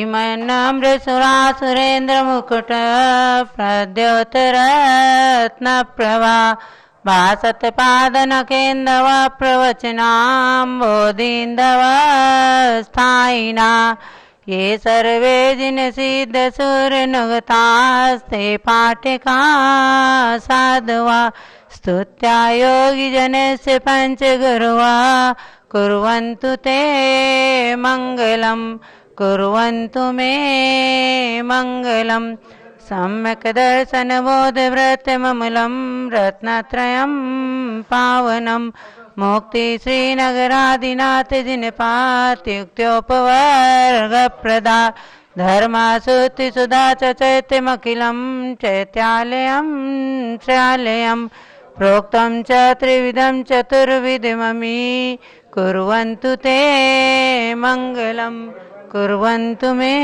श्रीमन्नमृतसुरासुरेन्द्रमुकुट प्रद्योतरत्नप्रभा भासत्पादनकेन्दव प्रवचनाम्बोधीन्दव स्थायिना ये सर्वे जिनसिद्धसुरनुगतास्ते पाठिका साधुवा स्तुत्या योगिजनस्य पञ्चगुरुवा कुर्वन्तु ते मङ्गलम् कुर्वन्तु मे मङ्गलम् सम्यक् दर्शनबोधव्रतममूलं रत्नत्रयं पावनं मुक्ति श्रीनगरादिनाथ जिनपात्युक्त्योपवर्गप्रदा धर्मासुतिसुधा च चैत्यमखिलं चैत्यालयं श्रालयं प्रोक्तं च त्रिविधं चतुर्विधममी कुर्वन्तु ते मङ्गलं कुर्वन्तु मे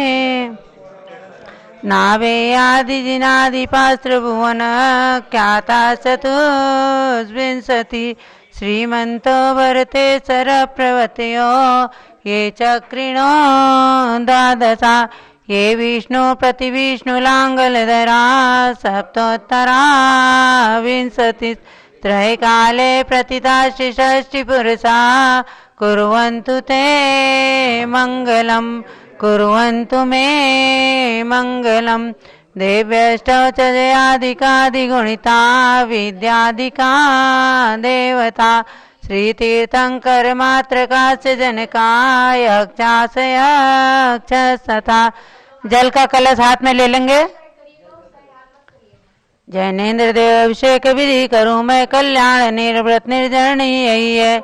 नावेयादिजिनादिपास्त्रभुवन ख्याता चतुर्विंशति श्रीमन्तो भरते सरप्रवतयो ये चक्रिणो द्वादशा ये विष्णु प्रतिविष्णुलाङ्गलधरा सप्तोत्तरा विंशति त्रैकाले प्रतिता षष्टिपुरुषा कुर्वन्तु ते मङ्गलम् कुर्वन्तु मे मङ्गलम् देव्यष्टौ च जयादिकादिगुणिता विद्यादिका देवता श्रीतीर्थङ्करमात्रकास्य जनका यक्षासयक्षस्तथा। जल का कलश हाथ में ले लेंगे। जैनेन्द्र देव अभिषेक विधि करूं मैं कल्याण निर्व्रत निर्जरणी यही है।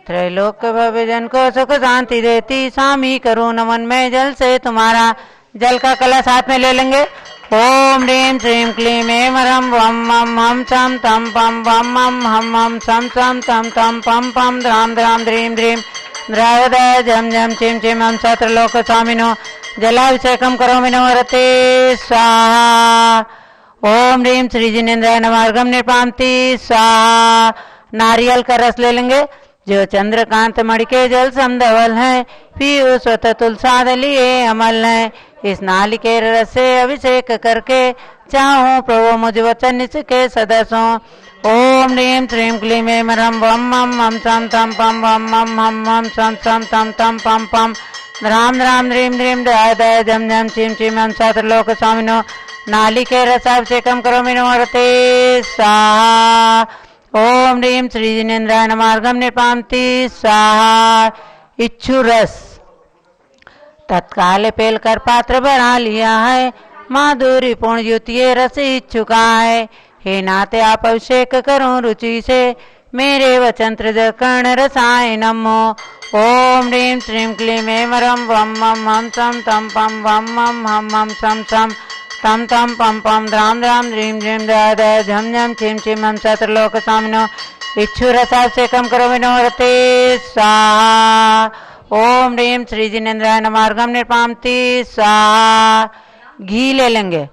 त्रैलोक भव्य जन को सुख शांति देती स्वामी करूं नमन मैं जल से तुम्हारा। जल का कलश हाथ में ले लेंगे। ओम ह्रीं श्रीं क्लीं ऐं ह्रं वं मं हम चं तं पं वं मं हम सं चं तं तं पं पं द्रां द्रां द्रीं द्रीं द्रावद जम जम चिं चिं हम सत्रलोक स्वामिनो जलाभिषेकं करोमि नमोरते स्वाहा। ओम ह्रीं श्री जिनेन्द्राय नमः अर्घ्यं निर्पान्ति स्वाहा। नारियल का रस ले लेंगे। जो चंद्रकांत मणि के जल समधवल है पीयू स्वत तुलसाद लिए अमल है। इस नालिके रस से अभिषेक करके चाहूं प्रभु मुझ वचन के सदस्यों। ओम ह्रीं श्रीं क्लीं ऐं ह्रं वं मं हम चं तं पं वं मं हम सं चं तं तं पं पं द्रां द्रां द्रीं द्रीं द्रादय जम जम चिं चिं हम सत्रलोक स्वामिनो नालिके रसाभिषेकं करोमि नमोरते स्वाहा। ओम ह्रीं श्री जिनेन्द्राय नमः अर्घ्यं निर्पान्ति स्वाहा। इच्छु रस तत्काल पेल कर पात्र बना लिया है। माधुरी पूर्ण युतिये रस इच्छुका है। हे नाते आप अभिषेक करो रुचि से मेरे वचन त्रिजकर्ण रसाय नमो। ओम ह्रीं श्रीं क्लीं ऐं ह्रं वं मं हम चं तं पं वं मं हम सं चं तं तं पं पं द्रां द्रां द्रीं द्रीं द्रादय झं झं चिं चिं हम सत्रलोक स्वामिनो इच्छु रसाभिषेकं करोमि नमोरते स्वाहा। ओम ह्रीं श्री जिनेन्द्राय नमः अर्घ्यं निर्पान्ति स्वाहा। घी ले लेंगे।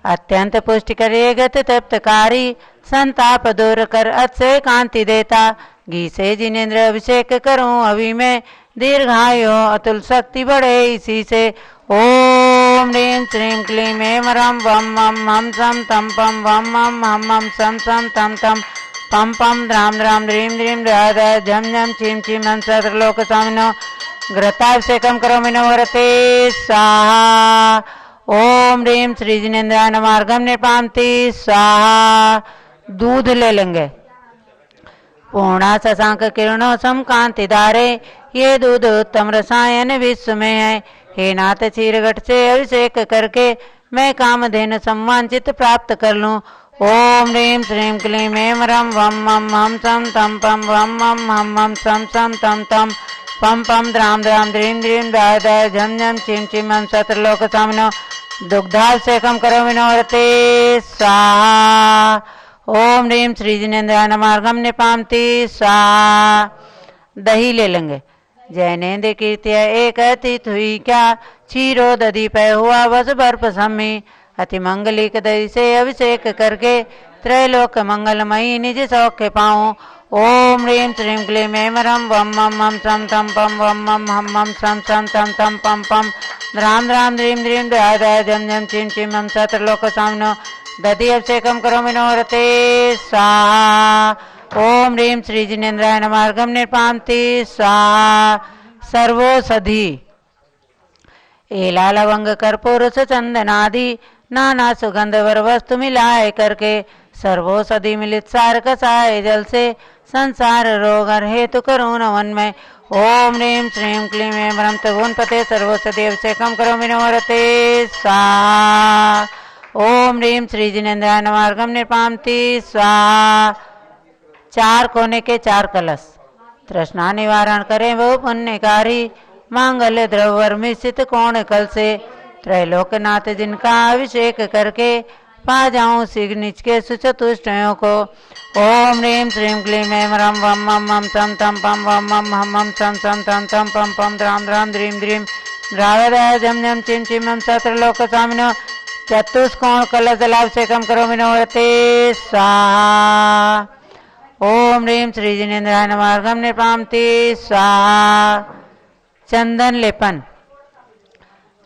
अत्यंत पुष्टिकर गति तप्तकारी संताप दूर कर अत्से कांति देता। घी से जिनेन्द्र अभिषेक करूं अभी मैं दीर्घायु अतुल शक्ति बढ़े इसी से। ओम ह्रीं श्रीं क्लीं ऐं ह्रं वं मं हम सं तं पं वं मं हम सं तं तं पं पं द्रां द्रां द्रीं द्रीं द्रादय झं झं चिं चिं हम सत्रलोक स्वामिनो घृताभिषेकं करोमि नमोरते स्वाहा। ओम ह्रीं श्री जिनेन्द्राय नमः अर्घ्यं निर्पान्ति स्वाहा। दूध ले लेंगे। पूर्णा शशांक किरणों सम कांति धारे ये दूध उत्तम रसायन विश्व में है। हे नाथ क्षीरघट से अभिषेक करके मैं कामधेनु सम्मानचित प्राप्त कर लूं। ओम ह्रीं श्रीं क्लीं ऐं ह्रं वं मं हम चं तं पं वं मं हम सं तं तं पं पं द्रां द्रां द्रीं द्रीं द्रादय झं झं चिं चिं हम सत्रलोक स्वामिनो दुग्धाभिषेकं करोमि नमोरते स्वाहा। ओम ह्रीं श्री जिनेन्द्राय नमः अर्घ्यं निर्पान्ति स्वाहा। दही ले लेंगे। जैनेन्द्र कीर्तिया एक अतिथ हुई क्या क्षीरो दधी पै हुआ बस बर्फ सम्मी। अति मंगलिक दही से अभिषेक करके त्रैलोक मंगलमयी निज सौख्य पाऊं। ओम ह्रीं श्रीं क्लीं ऐं रं वं मं मं सं तं पं वं मं हं मं सं सं तं तं पं पं द्रां द्रां द्रीं द्रीं द्राय द्राय जं जं चिं चिं मं सत्रलोकसामिनो दधि अभिषेकं करोमि नवरते स्वाहा। ओम ह्रीं श्री जिनेन्द्राय नमः अर्घं निर्पान्ति स्वाहा। सर्वोषधि एला लवंग कर्पूर चंदनादि नाना सुगंध वर वस्तु मिलाए करके सर्वोषधि मिलित सार कसाए जल से संसार रोग हेतु करो नमन में। ओम ह्रीं श्रीं क्लीं ऐं ब्रह्म त्रिभुवनपते सर्वोषधि अभिषेकं करोमि नवरते स्वाहा। ओम ह्रीं श्री जिनेन्द्राय नमः अर्घं निर्पान्ति स्वाहा। चार कोने के चार कलश तृष्णा निवारण करें वो पुण्यकारी मांगल्य द्रव्य मिश्रित कोण कल से त्रैलोकनाथ जिनका अभिषेक करके पा जाऊं सिग निच के सुचतुष्टयों को। ओम ह्रीं श्रीं क्लीं ऐं रं वं मं मं सं तं पं वं मं हं मं सं सं तं तं पं पं द्रां द्रां द्रीं द्रीं द्रावदाय जं जं चिं चिं मं सत्रलोकसामिनो चतुष्कोण कलश जलाभिषेकं करोमि नवरते स्वाहा। ओम ह्रीं श्री जिनेन्द्राय नमः अर्घं निर्पान्ति स्वाहा। चंदन लेपन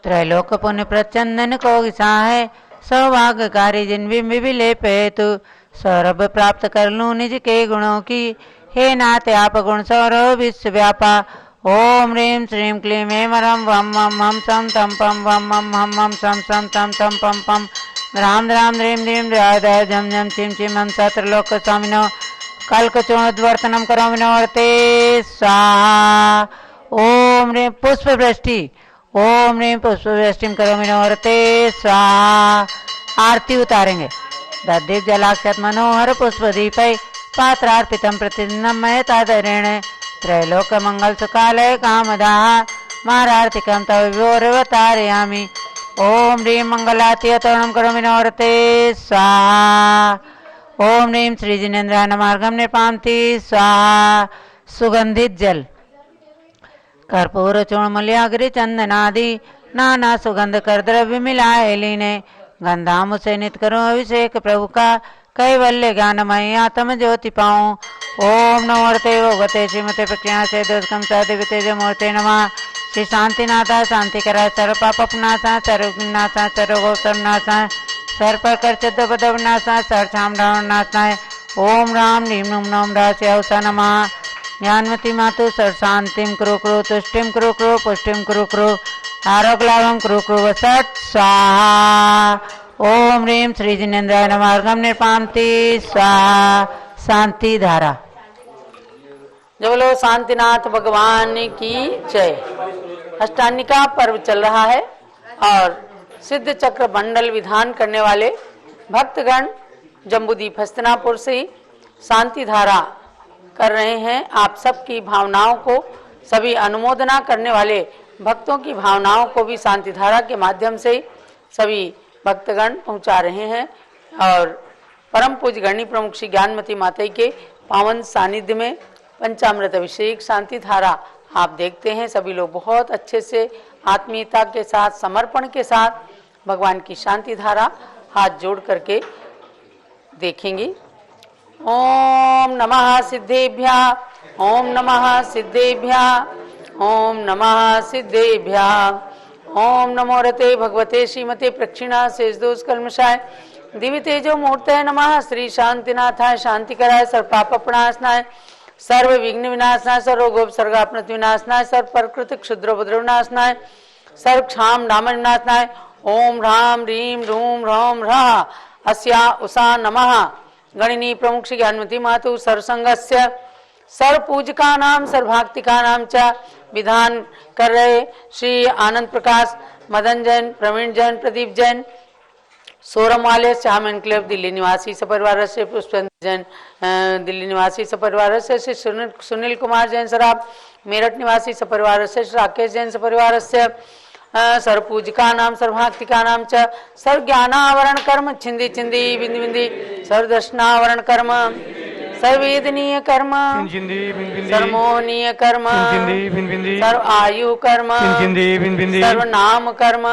त्रैलोक पुण्य प्रचंदन को घिसा है सौभाग्यकारी जिन बिंब भी लेप हेतु सौरभ प्राप्त कर लूं निज के गुणों की। हे नाथ आप गुण सौरभ विश्व व्यापा। ओम ह्रीं श्रीं क्लीं ऐं रं वं मं हं सं तं पं वं मं हं मं सं सं तं तं पं पं द्रां द्रां द्रीं द्रीं द्राय द्राय जं जं चिं चिं मं सत्रलोकसामिनो कल्कचूर्णोद्वर्तनं करोमि नवरते स्वाहा। ओम ह्रीं पुष्प वृष्टि ओम ह्रीं पुष्प वृष्टिं करोमि नवरते स्वाहा। आरती उतारेंगे। दीप जलाक्षत मनोहर पुष्प दीपै पात्रार्पितं प्रतिदिनं महतादरेण त्रैलोक मंगल सुखालय कामदाः मारार्तिकं तव विभोरवतारयामि। ओम ह्रीं मंगलाति तोरणं करोमि नवरते स्वाहा। ओम ह्रीं श्री जिनेन्द्राय नमः अर्घं निर्पान्ति स्वाहा। सुगंधित जल कर्पूर चूर्णमूल्याग्रि चंदनादि नाना सुगंध कर द्रव्य मिलाए लीने गंधाम से नित करो अभिषेक प्रभु का कैवल्य ज्ञानमय आत्म ज्योति पाऊं। ओम नमोर्ते भगवते श्रीमते प्रज्ञा से दोषकम सदेवते जमूर्ते नमः। श्री शांतिनाथा शांति करा सर्व पापनाशा सर्वनाशा सर्वगोसरनाशा सर्व कर चिद्दपदवनाशा सर्वक्षाम रावणाशाय। ओम राम ह्रीं नम रास्यौसा नमः। ज्ञानमती मातु सर्वशांतिं कुरु कुरु तुष्टिं कुरु कुरु पुष्टिं कुरु कुरु आरोग्यलाभं कुरु कुरु वसत् स्वाहा। ओम ह्रीं श्री जिनेन्द्राय नमः अर्घं निर्पान्ति स्वाहा। शांति धारा। जब बोलो शांतिनाथ भगवान की जय। अष्टानिका पर्व चल रहा है और सिद्ध चक्र मंडल विधान करने वाले भक्तगण जम्बूद्वीप हस्तिनापुर से शांति धारा कर रहे हैं। आप सबकी भावनाओं को सभी अनुमोदना करने वाले भक्तों की भावनाओं को भी शांति धारा के माध्यम से सभी भक्तगण पहुंचा रहे हैं। और परम पूज्य गणनी प्रमुख श्री ज्ञानमती माता के पावन सानिध्य में पंचामृत अभिषेक शांति धारा आप देखते हैं। सभी लोग बहुत अच्छे से आत्मीयता के साथ समर्पण के साथ भगवान की शांति धारा हाथ जोड़ करके देखेंगे। ओम नमः सिद्धेभ्यः ओम नमः सिद्धेभ्यः ओम नमः सिद्धेभ्यः। ओम नमो रते भगवते श्रीमते प्रक्षिणा शेषदोष कल्मषाय दिव्य तेजो मूर्तये नमः। श्री शांतिनाथाय शांतिकराय सर्वपापप्रणाशनाय सर्व विघ्न विनाशनाय सर्वरोगोपसर्गापनति विनाशनाय सर्व प्रकृति क्षुद्रोपद्रव विनाशनाय सर्व क्षाम दामन विनाशनाय। ओम ह्रां ह्रीं रूं ह्रौं ह्रः अस्या उषा नमः। गणिनी प्रमुख श्री ज्ञानमती मातु सर्वसंगस्य सर्व पूजका नाम सर्वभक्तिका नाम च विधान कर रहे श्री आनंद प्रकाश मदन जैन प्रवीण जैन प्रदीप जैन सोरम वाले श्याम एनक्लेव दिल्ली निवासी सपरिवार से पुष्पेंद्र जैन दिल्ली निवासी सपरिवार से श्री सुनील कुमार जैन सराब मेरठ निवासी सपरिवार से श्री राकेश जैन सपरिवार से सर्व पूजिका नाम सर्वभक्तिका नाम च सर्व ज्ञानावरण कर्म छिंदी छिंदी बिंदी बिंदी सर्व दर्शनावरण कर्म सर्वेदनीय कर्म सर्वमोहनीय कर्म सर्व आयु कर्म सर्व नाम कर्म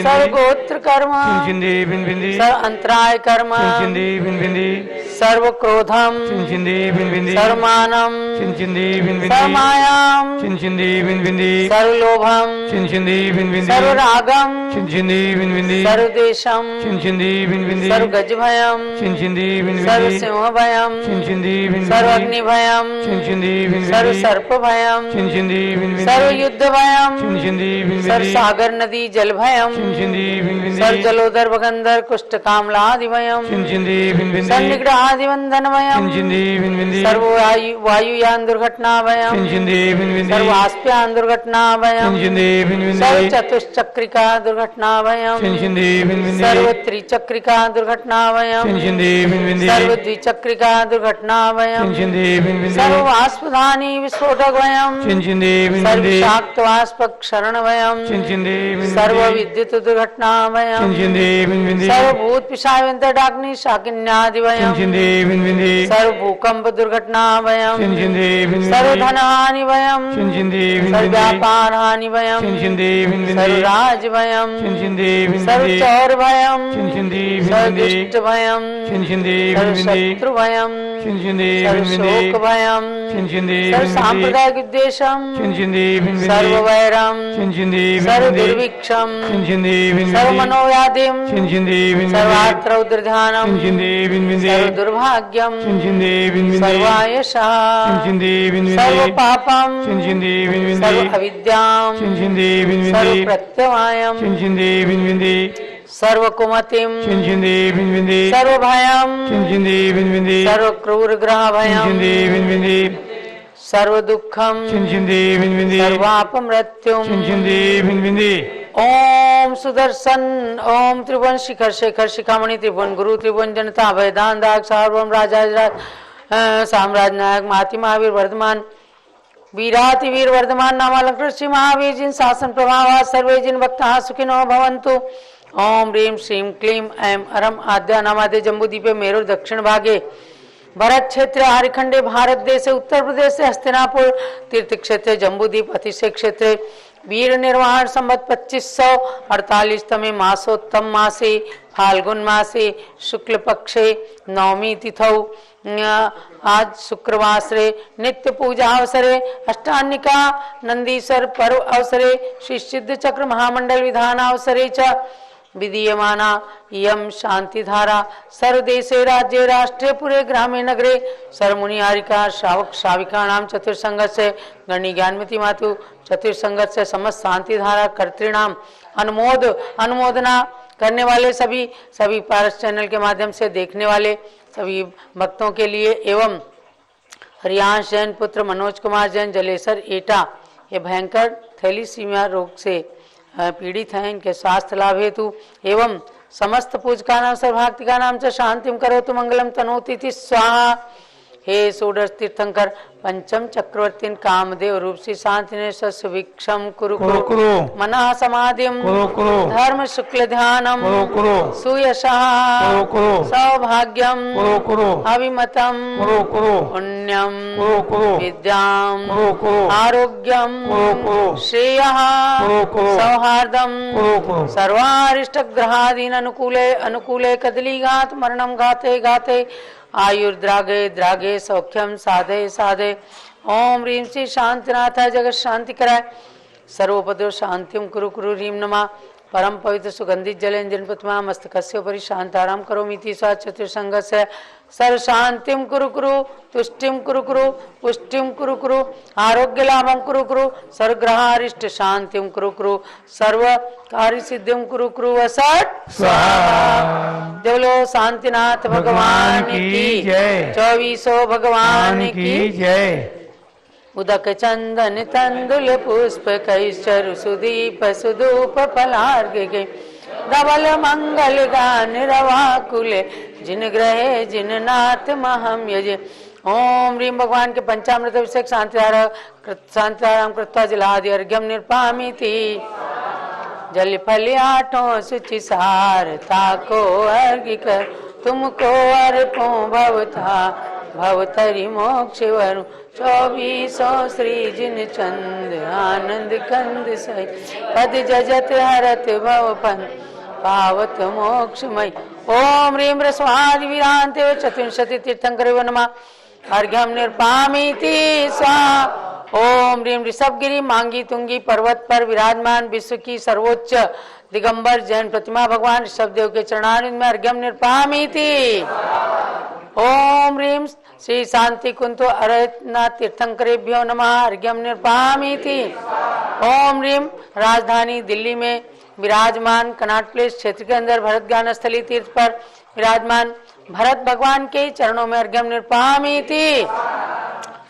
सर्व गोत्र कर्म सर्व अंतराय कर्म सर्व क्रोधम सर्व मानम सर्व मायाम सर्व लोभम सर्व रागम सर्व देशम सर्व गज भयम सर्व सिंह भयम सर्व अग्नि भयम सर्व सर्प भयम सर्व युद्ध भयम सर्व सागर नदी जल भयम सर्व जलोदर भगंधर कुष्ठ कामलादि भयम संनिग्रह आदि बंधन भयम सर्व वायुयान दुर्घटना भयम सर्व आस्प्यान दुर्घटना भयम सर्व चतुष्चक्रिका दुर्घटना भयम सर्व त्रिचक्रिका दुर्घटना भयम सर्व द्विचक्रिका दुर्घटना भयम सर्व वाष्पधानी विस्फोटक भयम सर्व शाक्त वाष्पक क्षरण भयम सर्व विद्युत दुर्घटना भयम सर्व भूत पिशाच डाग्नि शाकिन्यादि भयम सर्व भूकंप दुर्घटना भयम सर्व धन हानि भयम सर्व व्यापार हानि भयम सर्व राज भयम सर्व चौर भयम सर्व दुष्ट भयम सर्व शत्रु भयम सर्व शोक भयम सर्व सांप्रदायिक उद्देश्यम सर्व वैरम सर्व दुर्भिक्षम सर्व मनोव्याधिम सर्वात्र ध्यानम सर्व दुर्भाग्यम सर्वायशा सर्व पापम सर्व अविद्याम सर्व प्रत्यवायम सर्व कुमतिम सर्व भयम सर्व क्रूर ग्रह भयम सर्व दुखम सर्वापमृत्युम ओम सुदर्शन ओम त्रिभुवन शिखर शेखर शिखामणि त्रिभुवन गुरु त्रिभुवन जनता भयदान दाग सार्वभौम राजा साम्राज्य नायक माति महावीर वर्धमान वीराति वीर वर्धमान नामालंकृत श्री महावीर जिन शासन प्रभाव सर्वे जिन भक्ता सुखिनो भवन्तु। ओम ह्रीं श्रीं क्लीं ऐं अरम आद्या नामादे जम्बूद्वीपे मेरु दक्षिण भागे भरत क्षेत्र आर्यखंडे भारत देशे उत्तर प्रदेश हस्तिनापुर तीर्थ क्षेत्र जम्बूद्वीप अतिशय क्षेत्र वीर निर्वाण संवत 2548 तमे मासोत्तम मासे फाल्गुन मासे शुक्ल पक्षे नवमी तिथौ आज शुक्रवासरे नित्य पूजा अवसरे अष्टान्निका नंदीश्वर पर्व अवसरे श्री सिद्ध चक्र महामंडल विधान अवसरे च विधीयमाना यम शांतिधारा सर्वदेशे राज्ये राष्ट्रे पुरे ग्रामे नगरे सर्वमुनि आरिका श्रावक श्राविका नाम चतुर्संगस्य गणी ज्ञानमती मातु चतुर्संगस्य समस्त शांतिधारा कर्तृणाम अनुमोदना करने वाले सभी पारस चैनल के माध्यम से देखने वाले सभी भक्तों के लिए एवं हरियांश जैन पुत्र मनोज कुमार जैन जलेसर एटा ये भयंकर थैलीसीमिया रोग से पीड़ित हैं, इनके स्वास्थ्य लाभ हेतु एवं समस्त पूजका नाम सर्वभक्ति का नाम से शांतिम करोतु मंगलम तनोति स्वाहा। हे षोडश तीर्थंकर पंचम चक्रवर्ती कामदेव रूप से शांति सुभिक्षम कुरु मना समाधिम धर्म शुक्ल ध्यानम सुयशः सौभाग्यम अभिमतम पुण्यम विद्याम आरोग्यम श्रेयः सौहार्दम सर्वारिष्ट ग्रहादीन अनुकूले अनुकूले कदलीघात मरणम घाते घाते आयुर्द्रागे द्रागे सौख्यम साधे साधे। ओम ह्रीं श्री शांतिनाथाय जगत शांति कराय सर्वोपद्रव शांतिम कुरु कुरु ह्रीं नमः परम पवित्र सुगंधित जलेन जन्मपत्मा मस्तकस्य उपरि शांताराम करोमीति सा चतुर्संगस्य सर्व शांतिम कुरु कुरु तुष्टिम कुरु कुरु पुष्टिम कुरु कुरु आरोग्य लाभम कुरु कुरु सर्वग्रहारिष्ट शांतिम कुरु कुरु सर्व कार्य सिद्धिम कुरु कुरु वसट स्वाहा। देवलो शांतिनाथ भगवान की जय। 24 भगवान की जय। उदक चंदन तंदुल पुष्प कैचरु सुदीप सुधूप फलार्घ्य गे धवल मंगल गान रवाकुले जिन ग्रहे जिन नाथ महम यजे। ओम ह्रीं भगवान के पंचामृत अभिषेक शांतिधाराम कृत्वा जलादि अर्घ्यम निर्पामिति जल फल आठों सुचि सार ताको अर्घ्य कर तुमको अर्पो भवता भवतरि मोक्ष वरु 24 श्री जिन चंद आनंद कंद सही पद जजत हरत भव पंथ पावत मोक्षमय। ओम ह्रीं ह्रस्वादि वीरांते चतुर्विंशति तीर्थंकर नमः। अर्घ्यम निर्पामीति स्वाहा। ओम ह्रीं ऋषभगिरी मांगी तुंगी पर्वत पर विराजमान विश्व की सर्वोच्च दिगंबर जैन प्रतिमा भगवान ऋषभदेव के चरणारविंद में अर्घ्यम निर्पामीति। ओम ह्रीं श्री शांति कुंतो अरनाथ तीर्थंकरेभ्यो नमः। अर्घ्यम निर्पामीति। ओम ह्रीं राजधानी दिल्ली में विराजमान कनॉट प्लेस क्षेत्र के अंदर भरत ज्ञान स्थली तीर्थ पर विराजमान भरत भगवान के चरणों में अर्घ्यम निर्पामीति।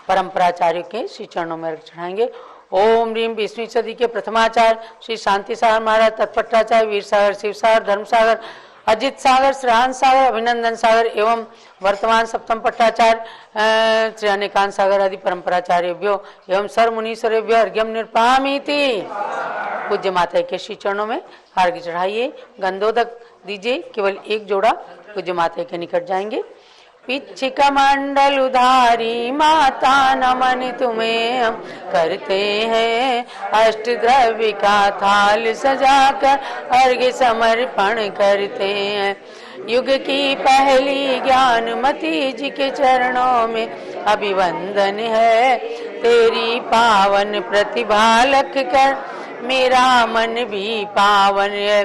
परंपराचार्य के श्री चरणों में अर्घ्य चढ़ाएंगे। ओम ह्रीं 20वीं सदी के प्रथमाचार्य श्री शांति सागर महाराज, तत्पट्टाचार्य, वीर सागर, शिव सागर, धर्म सागर, अजित सागर, श्रेयांश सागर, अभिनंदन सागर एवं वर्तमान सप्तम पट्टाचार्य श्री अनेकांत सागर आदि परंपराचार्यभ्यो एवं सर्वमुनीश्वरेभ्यो अर्घ्यम निर्पामीति। पूज्य माता के श्री चरणों में अर्घ्य चढ़ाइए। गंधोदक दीजिए, केवल एक जोड़ा पूज्य माता के निकट जाएंगे। पिच्छिक मंडल उधारी माता नमन तुम्हें हम करते हैं, अष्ट द्रव्य का थाल सजाकर अर्घ्य समर्पण करते हैं। युग की पहली ज्ञानमती जी के चरणों में अभिवंदन है, तेरी पावन प्रतिभा लख कर मेरा मन भी पावन है।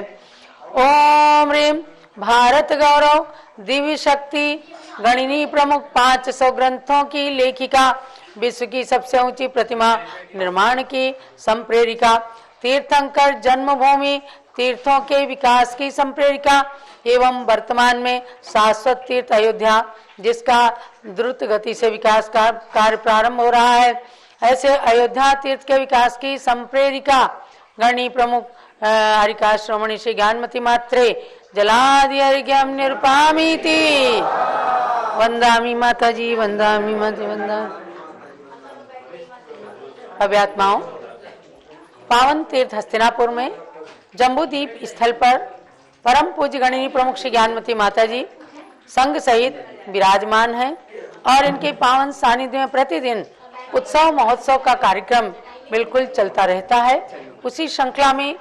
ओम ह्रीं भारत गौरव दिव्य शक्ति गणिनी प्रमुख 500 ग्रंथों की लेखिका, विश्व की सबसे ऊंची प्रतिमा निर्माण की संप्रेरिका, तीर्थंकर जन्मभूमि तीर्थों के विकास की संप्रेरिका एवं वर्तमान में शाश्वत तीर्थ अयोध्या जिसका द्रुत गति से विकास का कार्य प्रारंभ हो रहा है, ऐसे अयोध्या तीर्थ के विकास की संप्रेरिका गणनी प्रमुख हरिका श्रवणी श्री ज्ञानमती मात्रे जलादि अर्घ्यम निर्पामीति। वंदामी माता जी, वंदामी माता, वंदा। अव्यात्माओं, पावन तीर्थ हस्तिनापुर में जम्बूद्वीप स्थल पर परम पूज्य गणनी प्रमुख श्री ज्ञानमती माता जी संघ सहित विराजमान हैं और इनके पावन सानिध्य में प्रतिदिन उत्सव महोत्सव का कार्यक्रम बिल्कुल चलता रहता है। उसी श्रृंखला में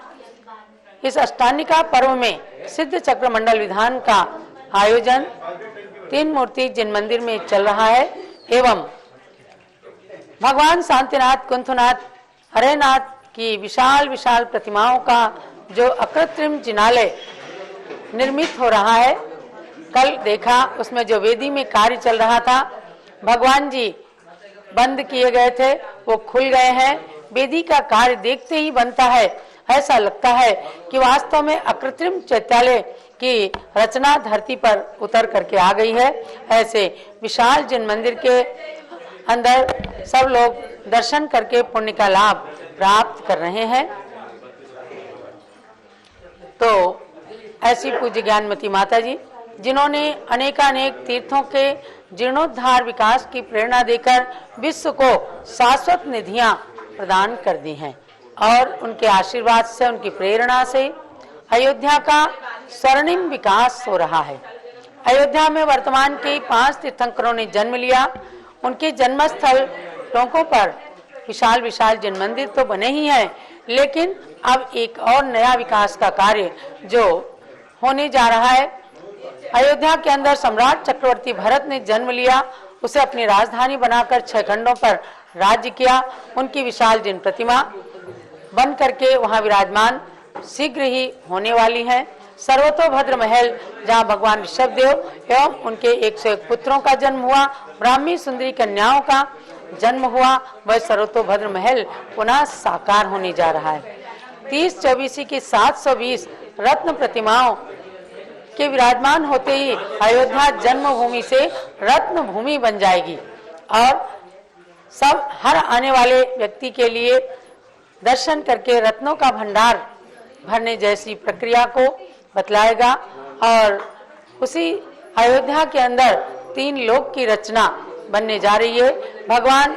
इस अष्टानिका पर्व में सिद्ध चक्र मंडल विधान का आयोजन 3 मूर्ति जिन मंदिर में चल रहा है एवं भगवान शांतिनाथ, कुंथनाथ, हरेनाथ की विशाल विशाल प्रतिमाओं का जो अकृत्रिम जिनालय निर्मित हो रहा है। कल देखा उसमें जो वेदी में कार्य चल रहा था, भगवान जी बंद किए गए थे, वो खुल गए हैं। वेदी का कार्य देखते ही बनता है, ऐसा लगता है कि वास्तव में अकृत्रिम चैत्यालय की रचना धरती पर उतर करके आ गई है। ऐसे विशाल जिन मंदिर के अंदर सब लोग दर्शन करके पुण्य का लाभ प्राप्त कर रहे हैं। तो ऐसी पूज्य ज्ञानमती माता जी जिन्होंने अनेकानेक तीर्थों के जीर्णोद्धार विकास की प्रेरणा देकर विश्व को शाश्वत निधियां प्रदान कर दी हैं और उनके आशीर्वाद से, उनकी प्रेरणा से अयोध्या का स्वर्णिम विकास हो रहा है। अयोध्या में वर्तमान के 5 तीर्थंकरों ने जन्म लिया। उनके जन्मस्थल टोंकों पर विशाल विशाल जिन मंदिर तो बने ही हैं, लेकिन अब एक और नया विकास का कार्य जो होने जा रहा है। अयोध्या के अंदर सम्राट चक्रवर्ती भरत ने जन्म लिया, उसे अपनी राजधानी बनाकर 6 खंडों पर राज्य किया। उनकी विशाल जिन प्रतिमा बन करके वहां विराजमान शीघ्र ही होने वाली है। सर्वतोभद्र महल जहां भगवान ऋषभदेव एवं उनके 101 पुत्रों का जन्म हुआ, ब्राह्मी सुंदरी कन्याओं का जन्म हुआ, वह सर्वतोभद्र महल पुनः साकार होने जा रहा है। 30-24 की 720 रत्न प्रतिमाओं के विराजमान होते ही अयोध्या जन्मभूमि से रत्न भूमि बन जाएगी और सब हर आने वाले व्यक्ति के लिए दर्शन करके रत्नों का भंडार भरने जैसी प्रक्रिया को बतलाएगा। और उसी अयोध्या के अंदर 3 लोक की रचना बनने जा रही है। भगवान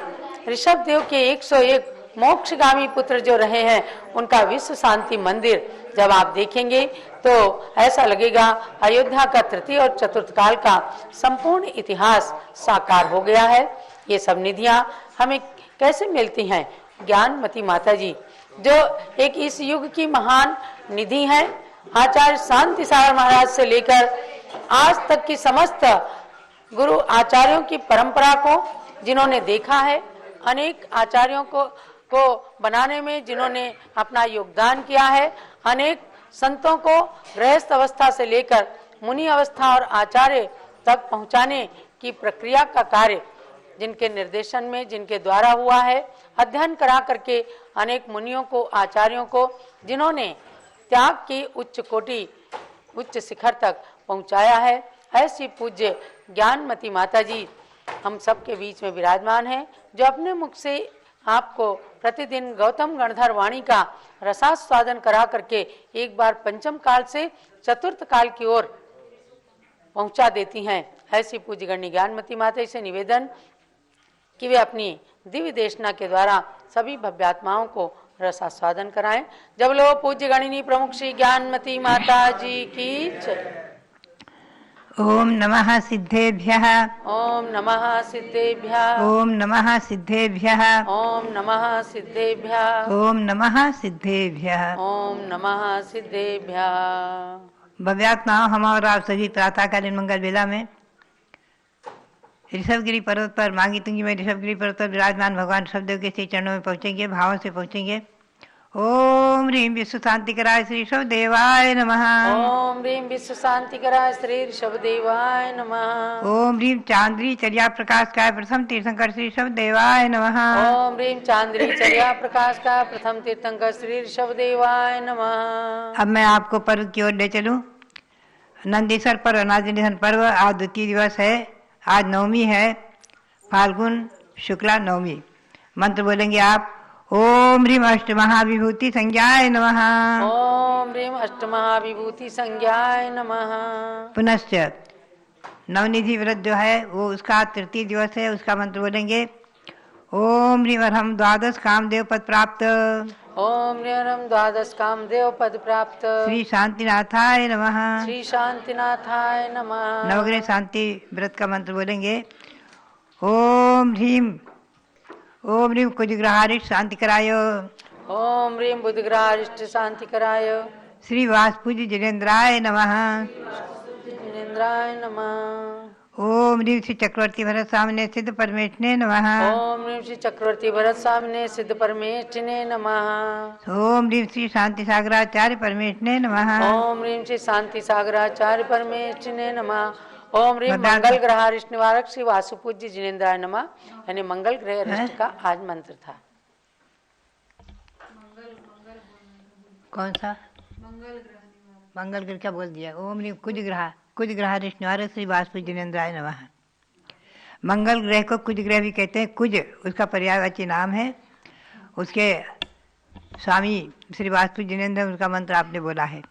ऋषभदेव के 101 मोक्षगामी पुत्र जो रहे हैं, उनका विश्व शांति मंदिर जब आप देखेंगे तो ऐसा लगेगा अयोध्या का तृतीय और चतुर्थ काल का संपूर्ण इतिहास साकार हो गया है। ये सब निधियां हमें कैसे मिलती हैं? ज्ञानमती माता जी जो एक इस युग की महान निधि हैं, आचार्य शांति सागर महाराज से लेकर आज तक की समस्त गुरु आचार्यों की परंपरा को जिन्होंने देखा है, अनेक आचार्यों को बनाने में जिन्होंने अपना योगदान किया है, अनेक संतों को गृहस्थ अवस्था से लेकर मुनि अवस्था और आचार्य तक पहुंचाने की प्रक्रिया का कार्य जिनके निर्देशन में, जिनके द्वारा हुआ है, अध्ययन करा करके अनेक मुनियों को, आचार्यों को जिन्होंने त्याग की उच्च कोटि, उच्च शिखर तक पहुंचाया है, ऐसी पूज्य ज्ञानमती माता जी हम सबके बीच में विराजमान हैं, जो अपने मुख से आपको प्रतिदिन गौतम गणधर वाणी का रसास्वादन करा करके एक बार पंचम काल से चतुर्थ काल की ओर पहुंचा देती हैं। ऐसी पूज्य गण्य ज्ञानमती माता से निवेदन कि वे अपनी दिव्य देशना के द्वारा सभी भव्यात्माओं को रसास्वादन कराएं। जब लो पूज्य गणिनी प्रमुख श्री ज्ञानमती माता जी की जय। ओम नमः सिद्धेभ्यः। ओम नमः सिद्धेभ्यः। ओम नमः सिद्धेभ्यः। ओम नमः सिद्धेभ्यः। ओम नमः सिद्धेभ्यः। ओम नमः सिद्धेभ्यः। भव्यात्माओं, हम और आप सभी प्रातःकालीन मंगल वेला में ऋषभगिरी पर्वत पर, मांगी तुंगी में ऋषभगिरी पर्वत पर विराजमान भगवान ऋषभदेव के श्री चरणों में पहुँचेंगे, भावों से पहुँचेंगे। ओम ह्रीं विश्व शांतिकराय श्री ऋषभदेवाय नमः। ओम ह्रीं विश्व शांतिकराय श्री ऋषभदेवाय नमः। ओम ह्रीं चांद्री चर्या प्रकाश काय प्रथम तीर्थंकर श्री ऋषभदेवाय नमः। ओम ह्रीं चांद्री चर्या प्रकाश का प्रथम तीर्थंकर श्री ऋषभदेवाय नमः। अब मैं आपको पर्व की ओर ले चलूं। नंदीश्वर पर्व, अनादि निधन पर्व आज द्वितीय दिवस है। आज नवमी है, फाल्गुन शुक्ला नवमी। मंत्र बोलेंगे आप। ओम ह्रीं अष्टमहाविभूति संज्ञाय नमः। ओम ह्रीं अष्टमहाविभूति संज्ञाय नमः। पुनश्च नवनिधि व्रत जो है वो उसका तृतीय दिवस है, उसका मंत्र बोलेंगे। ओम ह्रीं अर्हं द्वादश कामदेव पद प्राप्त। ओम ह्रीं अर्हं द्वादश कामदेव पद प्राप्त। श्री शांतिनाथाय नमः। श्री शांतिनाथाय नमः। नवग्रह शांति व्रत का मंत्र बोलेंगे। ओम ह्रीं कुजग्रहारिष्ट शांतिकराय। ओम ह्रीं बुधग्रहारिष्ट शांतिकराय। श्री वासपूज्य जिनेन्द्राय नमः। जिनेन्द्राय नमः। ओम ह्रीं श्री चक्रवर्ती भरत सामने सिद्ध परमेष्ठिने नमः। ओम ह्रीं श्री चक्रवर्ती भरत सामने सिद्ध परमेष्ठिने नमः। ओम ह्रीं श्री शांति सागराचार्य परमेष्ठिने नमः। ओम ह्रीं श्री शांति सागराचार्य परमेष्ठिने नमः। ओम ह्रीं मंगल ग्रहारिष्ट निवारक श्री वासुपूज्य जिनेन्द्राय नमः। यानी मंगल ग्रह अरिष्ट का आज मंत्र था। कौन सा? मंगल ग्रह क्या बोल दिया? ओम ह्रीं कुज ग्रहारिष्ट निवारक श्री वासुपूज्य जिनेन्द्राय नमः। मंगल ग्रह को कुज ग्रह भी कहते हैं। कुज उसका पर्यायवाची नाम है। उसके स्वामी श्री वासुपूज्य जिनेन्द्र, उसका मंत्र आपने बोला है।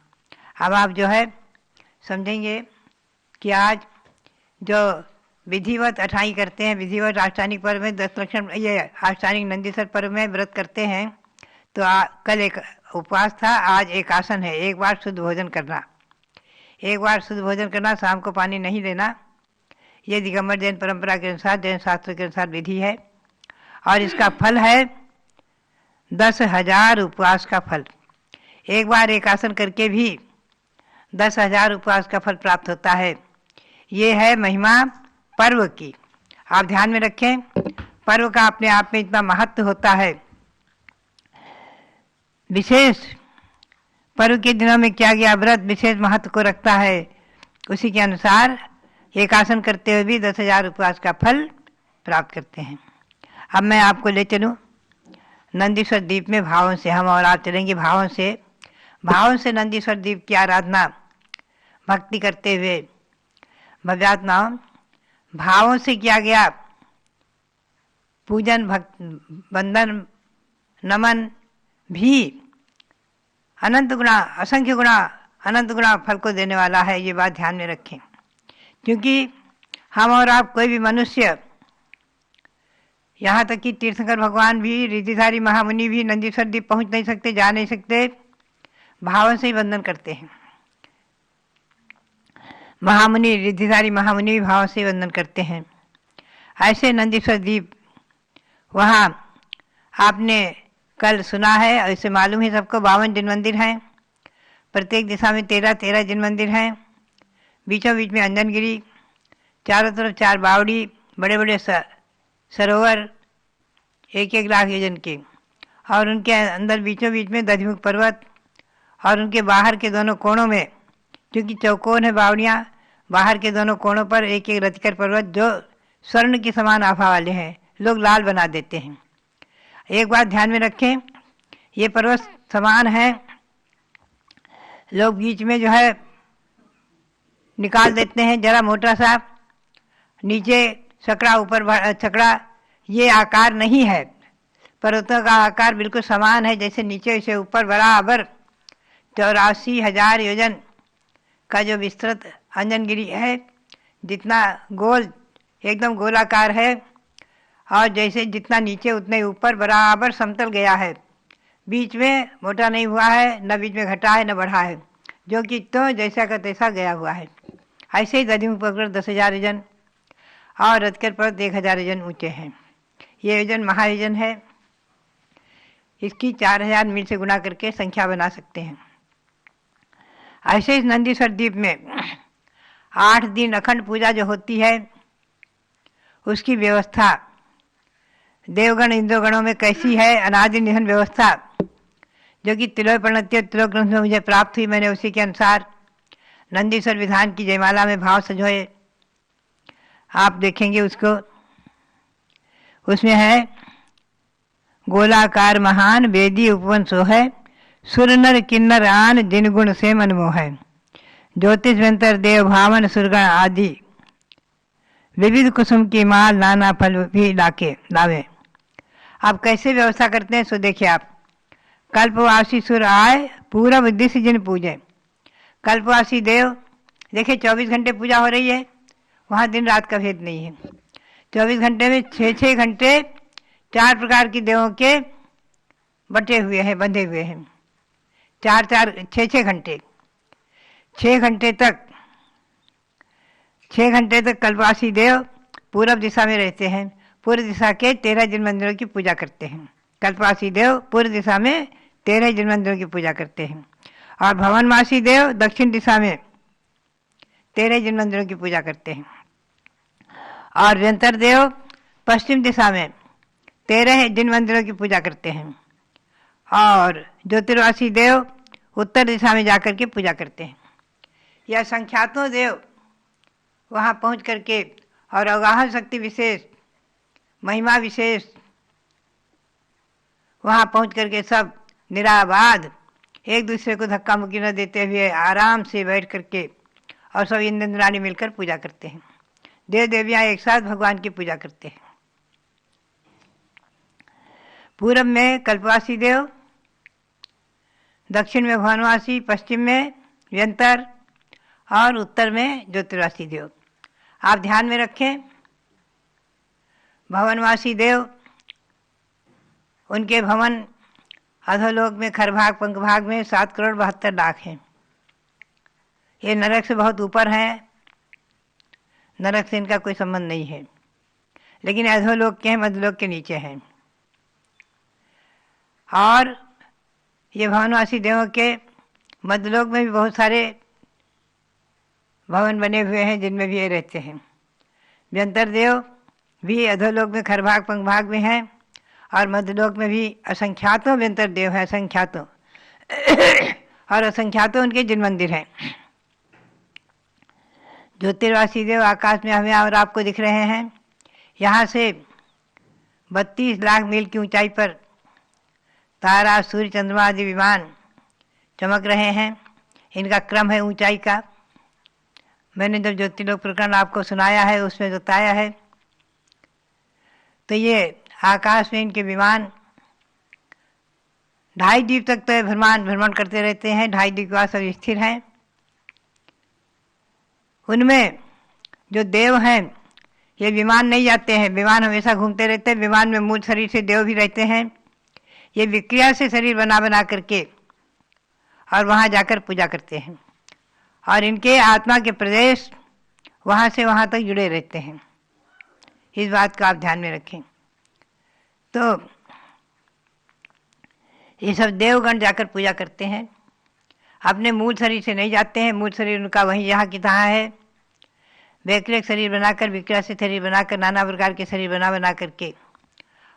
अब आप जो है समझेंगे कि आज जो विधिवत अठाई करते हैं, विधिवत आष्टानिक पर्व में 10 लक्षण, ये आष्टानिक नंदीश्वर पर्व में व्रत करते हैं, तो कल एक उपवास था, आज एक आसन है। एक बार शुद्ध भोजन करना, एक बार शुद्ध भोजन करना, शाम को पानी नहीं लेना। ये दिगंबर जैन परंपरा के अनुसार, जैन शास्त्र के अनुसार विधि है। और इसका फल है 10,000 उपवास का फल। एक बार एक आसन करके भी 10,000 उपवास का फल प्राप्त होता है। ये है महिमा पर्व की। आप ध्यान में रखें, पर्व का अपने आप में इतना महत्व होता है। विशेष पर्व के दिनों में किया गया व्रत विशेष महत्व को रखता है। उसी के अनुसार एक आसन करते हुए भी 10,000 उपवास का फल प्राप्त करते हैं। अब मैं आपको ले चलूं नंदीश्वर द्वीप में। भावों से हम और आप चलेंगे। भावों से नंदीश्वर द्वीप की आराधना भक्ति करते हुए भव्यात्माओं, भावों से किया गया पूजन, वंदन, नमन भी अनंत गुणा, असंख्य गुणा, अनंत गुणा फल को देने वाला है। ये बात ध्यान में रखें, क्योंकि हम और आप कोई भी मनुष्य, यहाँ तक कि तीर्थंकर भगवान भी, रिद्धिधारी महामुनि भी नंदीश्वर द्वीप पहुँच नहीं सकते, जा नहीं सकते। भावों से ही वंदन करते हैं। महामुनि, रिद्धिधारी महामुनि भी भाव से वंदन करते हैं। ऐसे नंदीश्वर द्वीप, वहाँ आपने कल सुना है, ऐसे मालूम है सबको, 52 जिन मंदिर हैं। प्रत्येक दिशा में 13-13 जिन मंदिर हैं। बीचों बीच में अंजनगिरी, चारों तरफ 4 बावड़ी, बड़े बड़े सरोवर 1-1 लाख योजन के, और उनके अंदर बीचों बीच में दधिमुख पर्वत, और उनके बाहर के दोनों कोणों में, क्योंकि चौकोन है बावड़ियाँ, बाहर के दोनों कोणों पर 1-1 रतिकर पर्वत जो स्वर्ण के समान आभा वाले हैं, लोग लाल बना देते हैं। एक बात ध्यान में रखें, ये पर्वत समान है, लोग बीच में जो है निकाल देते हैं जरा मोटा सा, नीचे सकड़ा, ऊपर छकड़ा, ये आकार नहीं है। पर्वतों का आकार बिल्कुल समान है, जैसे नीचे से ऊपर बराबर 84,000 योजन का जो विस्तृत अंजनगिरी है, जितना गोल एकदम गोलाकार है, और जैसे जितना नीचे उतने ऊपर बराबर समतल गया है, बीच में मोटा नहीं हुआ है, न बीच में घटा है न बढ़ा है, जो कि तो जैसा का तैसा गया हुआ है। ऐसे ही दधिमुख पर्वत 10,000 योजन और रतकर पर्वत 1,000 योजन ऊँचे हैं। ये योजन महायोजन है, इसकी 4,000 मील से गुणा करके संख्या बना सकते हैं। ऐसे इस नंदीश्वर द्वीप में 8 दिन अखंड पूजा जो होती है, उसकी व्यवस्था देवगण इंद्रगणों में कैसी है, अनादि निधन व्यवस्था, जो कि तिलोय प्रणत्य तिलोक ग्रंथ में मुझे प्राप्त हुई, मैंने उसी के अनुसार नंदीश्वर विधान की जयमाला में भाव सजोए, आप देखेंगे उसको। उसमें है गोलाकार महान वेदी उपवन सो है, सुर नर किन्नर आन जिन गुण से मनमोह है, ज्योतिष व्यंतर देव भावन सुरगण आदि, विविध कुसुम की माल नाना फल भी लावे। आप कैसे व्यवस्था करते हैं सो देखिए आप। कल्पवासी सुर आए पूरब दिश जिन पूजे, कल्पवासी देव, देखिए 24 घंटे पूजा हो रही है, वहाँ दिन रात का भेद नहीं है। 24 घंटे में 6-6 घंटे 4 प्रकार की देवों के बटे हुए हैं, बंधे हुए हैं। 6-6 घंटे, 6 घंटे तक कल्पवासी देव पूरब दिशा में रहते हैं, पूर्व दिशा के 13 जिन मंदिरों की पूजा करते हैं। कल्पवासी देव पूर्व दिशा में 13 जिन मंदिरों की पूजा करते हैं, और भवनवासी देव दक्षिण दिशा में 13 जिन मंदिरों की पूजा करते हैं, और व्यंतर देव पश्चिम दिशा में 13 जिन मंदिरों की पूजा करते हैं, और ज्योतिर्वासी देव उत्तर दिशा में जाकर के पूजा करते हैं। यह संख्यातों देव वहाँ पहुँच करके, और अवगाहन शक्ति विशेष, महिमा विशेष, वहाँ पहुँच करके सब निराबाद एक दूसरे को धक्का मुक्की न देते हुए आराम से बैठ करके, और सब इंद्राणी मिलकर पूजा करते हैं। देव देवियाँ एक साथ भगवान की पूजा करते हैं। पूरब में कल्पवासी देव, दक्षिण में भवनवासी, पश्चिम में व्यंतर, और उत्तर में ज्योतिर्वासी देव। आप ध्यान में रखें, भवनवासी देव, उनके भवन अधोलोक में खरभाग पंखभाग में 7,72,00,000 हैं। ये नरक से बहुत ऊपर हैं, नरक से इनका कोई संबंध नहीं है, लेकिन अधोलोक के हैं, मध्यलोक के नीचे हैं। और ये भवनवासी देवों के मध्यलोक में भी बहुत सारे भवन बने हुए हैं, जिनमें भी ये रहते हैं। व्यंतर देव भी अधोलोक में खरभाग पंखभाग में हैं, और मध्यलोक में भी असंख्यातों व्यंतर देव हैं, असंख्यातों और असंख्यातों उनके जिन मंदिर हैं। ज्योतिर्वासी देव आकाश में हमें और आपको दिख रहे हैं। यहाँ से 32 लाख मील की ऊंचाई पर तारा, सूर्य, चंद्रमा आदि विमान चमक रहे हैं। इनका क्रम है ऊंचाई का। मैंने जब ज्योतिर्लोक प्रकरण आपको सुनाया है, उसमें बताया है। तो ये आकाश में इनके विमान 2.5 द्वीप तक तो भ्रमण करते रहते हैं। 2.5 द्वीप के बाद सब स्थिर हैं। उनमें जो देव हैं, ये विमान नहीं जाते हैं, विमान हमेशा घूमते रहते हैं। विमान में मूल शरीर से देव भी रहते हैं। ये विक्रिया से शरीर बना करके और वहाँ जाकर पूजा करते हैं, और इनके आत्मा के प्रदेश वहाँ से वहाँ तक जुड़े रहते हैं। इस बात को आप ध्यान में रखें। तो ये सब देवगण जाकर पूजा करते हैं, अपने मूल शरीर से नहीं जाते हैं। मूल शरीर उनका वहीं यहाँ की तहाँ है। वैकृत शरीर बनाकर, विकृत शरीर बनाकर, नाना प्रकार के शरीर बना करके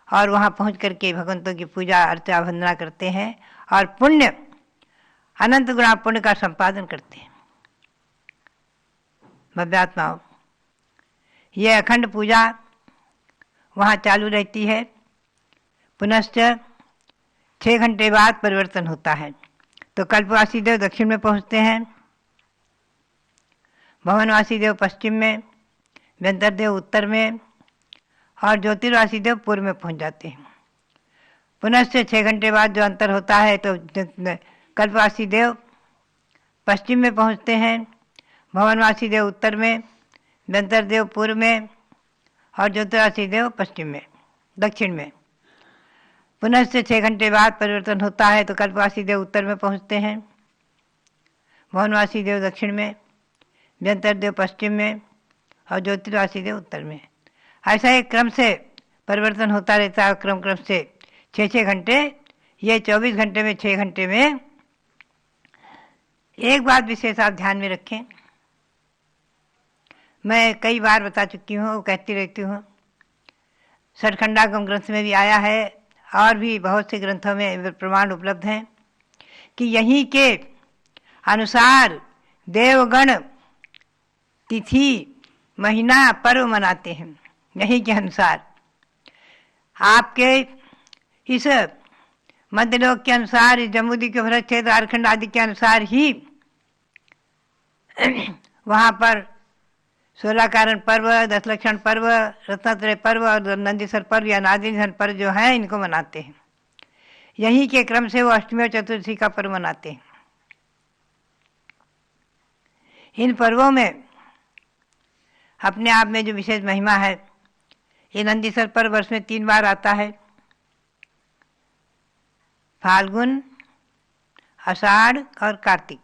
और वहाँ पहुँच करके भगवंतों की पूजा अर्चा वंदना करते हैं और पुण्य, अनंत गुणा पुण्य का संपादन करते हैं। भव्यात्माओं, ये अखंड पूजा वहाँ चालू रहती है। पुनश्च 6 घंटे बाद परिवर्तन होता है। तो कल्पवासी देव दक्षिण में पहुँचते हैं, भवनवासी देव पश्चिम में, व्यंतर देव उत्तर में और ज्योतिर्वासी देव पूर्व में पहुँच जाते हैं। पुनश्च 6 घंटे बाद जो अंतर होता है तो कल्पवासी देव पश्चिम में पहुँचते हैं, भवनवासी देव उत्तर में, व्यंतर देव पूर्व में और ज्योतिर्वासी देव पश्चिम में, दक्षिण में। पुनश्च 6 घंटे बाद परिवर्तन होता है तो कल्पवासी देव उत्तर में पहुँचते हैं, भवनवासी देव दक्षिण में, व्यंतर देव पश्चिम में और ज्योतिर्वासी देव उत्तर में। ऐसा एक क्रम से परिवर्तन होता रहता है, क्रम से 6 घंटे। ये 24 घंटे में 6 घंटे में एक बात विशेष आप ध्यान में रखें, मैं कई बार बता चुकी हूँ, कहती रहती हूँ। सठखंडागम ग्रंथ में भी आया है और भी बहुत से ग्रंथों में प्रमाण उपलब्ध हैं कि यहीं के अनुसार देवगण तिथि, महीना, पर्व मनाते हैं। यहीं के अनुसार आपके इस मध्यलोक के अनुसार, इस जम्बूद्वीप के भरत क्षेत्र, झारखंड आदि के अनुसार ही वहाँ पर 16 कारण पर्व, 10 लक्षण पर्व, रत्नात्रय पर्व और नंदीश्वर पर्व या नादीनिधन पर्व जो हैं इनको मनाते हैं। यहीं के क्रम से वो अष्टमी और चतुर्दशी का पर्व मनाते हैं। इन पर्वों में अपने आप में जो विशेष महिमा है, ये नंदीश्वर पर्व वर्ष में 3 बार आता है, फाल्गुन, आषाढ़ और कार्तिक,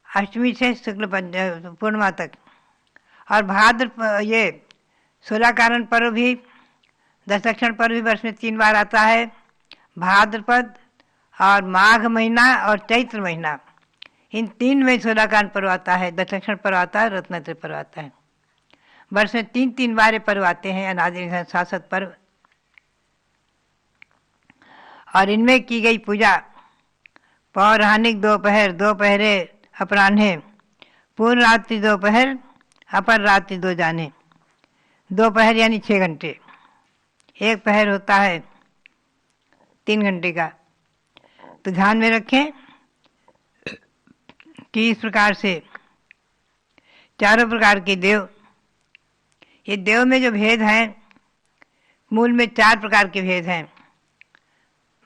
अष्टमी से शुक्ल पूर्णिमा तक। और भाद्र, ये 16 कारण पर्व भी, 10 लक्षण पर्व भी वर्ष में 3 बार आता है, भाद्रपद और माघ महीना और चैत्र महीना। इन 3 में 16 कारण पर्व आता है, 10 लक्षण पर्व आता है, रत्नात्रय पर्व आता है। वर्ष में 3 बार पर्व आते हैं, अनादि शासक पर्व। और इनमें की गई पूजा पौराणिक दोपहर, 2 पहरे अपराह्ने, पूर्व रात्रि 2 पहर, अपर रात्रि 2 जाने। 2 पहर यानी 6 घंटे, 1 पहर होता है 3 घंटे का। तो ध्यान में रखें कि इस प्रकार से चारों प्रकार के देव, ये देव में जो भेद हैं, मूल में 4 प्रकार के भेद हैं,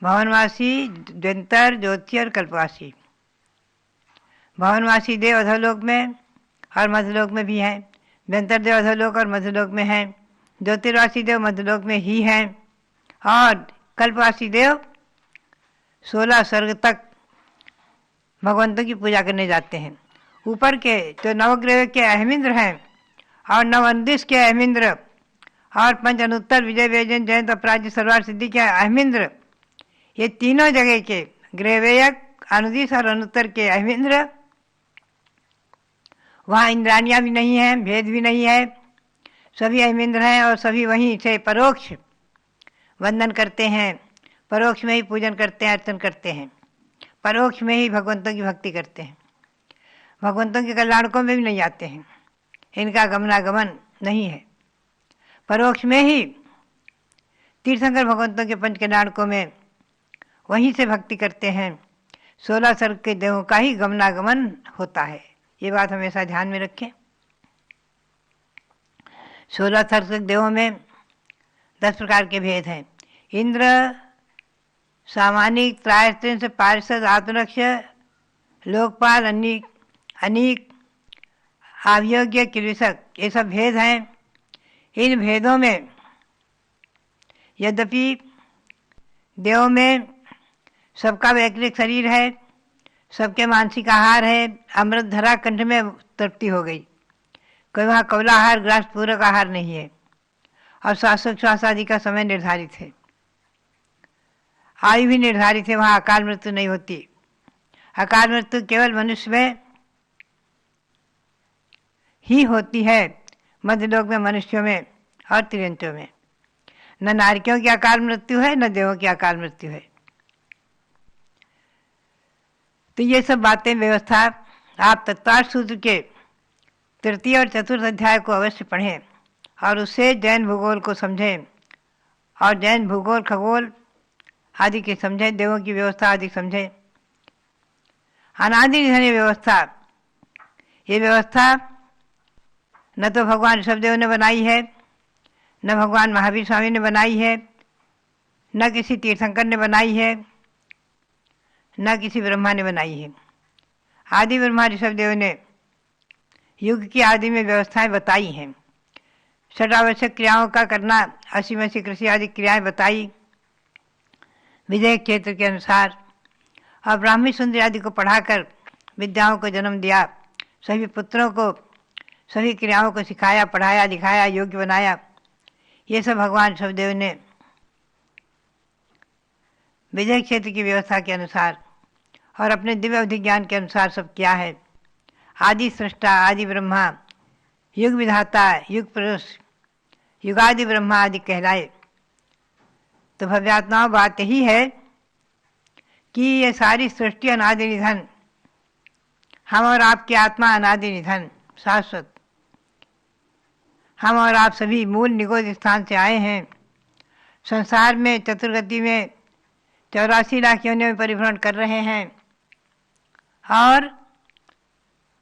भवनवासी, व्यंतर, ज्योति और कल्पवासी। भवनवासी देव अधोलोक में और मध्यलोक में भी हैं, व्यंतर देव अधोलोक और मध्यलोक में हैं, ज्योतिर्वासी देव मध्यलोक में ही हैं और कल्पवासी देव 16 स्वर्ग तक भगवंतों की पूजा करने जाते हैं। ऊपर के जो नवग्रह के अहमिंद्र हैं और नवंदिश के अहमिंद्र और पंच अनुत्तर, विजय, व्यजन, जयंत, अपराज्य, सर्वार सिद्धि के अहमिंद्र, ये तीनों जगह के ग्रहवेयक, अनुदिश और अनुत्तर के अहमिंद्र, वहाँ इंद्रानियाँ भी नहीं हैं, भेद भी नहीं है, सभी अहमिंद्र हैं और सभी वहीं से परोक्ष वंदन करते हैं, परोक्ष में ही पूजन करते हैं, अर्चन करते हैं, परोक्ष में ही भगवंतों की भक्ति करते हैं। भगवंतों के कल्याणकों में भी नहीं आते हैं, इनका गमनागमन नहीं है। परोक्ष में ही तीर्थंकर भगवंतों के पंच कल्याणकों में वहीं से भक्ति करते हैं। 16 स्वर्ग के देवों का ही गमनागमन होता है, ये बात हमेशा ध्यान में रखें। 16 स्वर्ग के देवों में 10 प्रकार के भेद हैं। इंद्र, सामानिक, त्रायस्त्रिंश, पार्षद, आत्मरक्ष, लोकपाल, अनीक, अभियोग्य, किलविषक, ये सब भेद हैं। इन भेदों में यद्यपि देवों में सबका वैकृत शरीर है, सबके मानसिक आहार है, अमृत धरा कंठ में तृप्ति हो गई। कोई वहाँ कौला आहार ग्रास पूरक आहार नहीं है, और श्वासोच्छ्वास आदि का समय निर्धारित है, आयु भी निर्धारित है। वहाँ अकाल मृत्यु नहीं होती। अकाल मृत्यु केवल मनुष्य में ही होती है, मध्यलोक में मनुष्यों में और तिर्यंतों में। न नारियों की अकाल मृत्यु है, न देवों की अकाल मृत्यु है। तो ये सब बातें व्यवस्था आप तत्वार्थ सूत्र के तृतीय और चतुर्थ अध्याय को अवश्य पढ़ें और उससे जैन भूगोल को समझें, और जैन भूगोल खगोल आदि के समझें, देवों की व्यवस्था आदि समझें। अनादि निधन ये व्यवस्था न तो भगवान ऋषभदेव ने बनाई है, न भगवान महावीर स्वामी ने बनाई है, न किसी तीर्थंकर ने बनाई है, न किसी ब्रह्मा ने बनाई है। आदि ब्रह्मा ऋषभदेव ने युग की आदि में व्यवस्थाएं बताई हैं। षडावश्यक क्रियाओं का करना, असीमसी कृषि आदि क्रियाएं बताई विजय क्षेत्र के अनुसार, और ब्राह्मी सुंदरी आदि को पढ़ाकर विद्याओं को जन्म दिया। सभी पुत्रों को सभी क्रियाओं को सिखाया, पढ़ाया, लिखाया, योग्य बनाया। ये सब भगवान ऋषभदेव ने विजय क्षेत्र की व्यवस्था के अनुसार और अपने दिव्य अवधि ज्ञान के अनुसार सब किया है। आदि सृष्टा, आदि ब्रह्मा, युग विधाता, युग पुरुष, युगादि ब्रह्मा आदि कहलाए। तो भव्यात्माओं बात यही है कि ये सारी सृष्टि अनादि निधन, हम और आपकी आत्मा अनादि निधन शाश्वत, हम और आप सभी मूल निगोद स्थान से आए हैं। संसार में चतुर्गति में 84 लाख योनियों में परिभ्रमण कर रहे हैं, और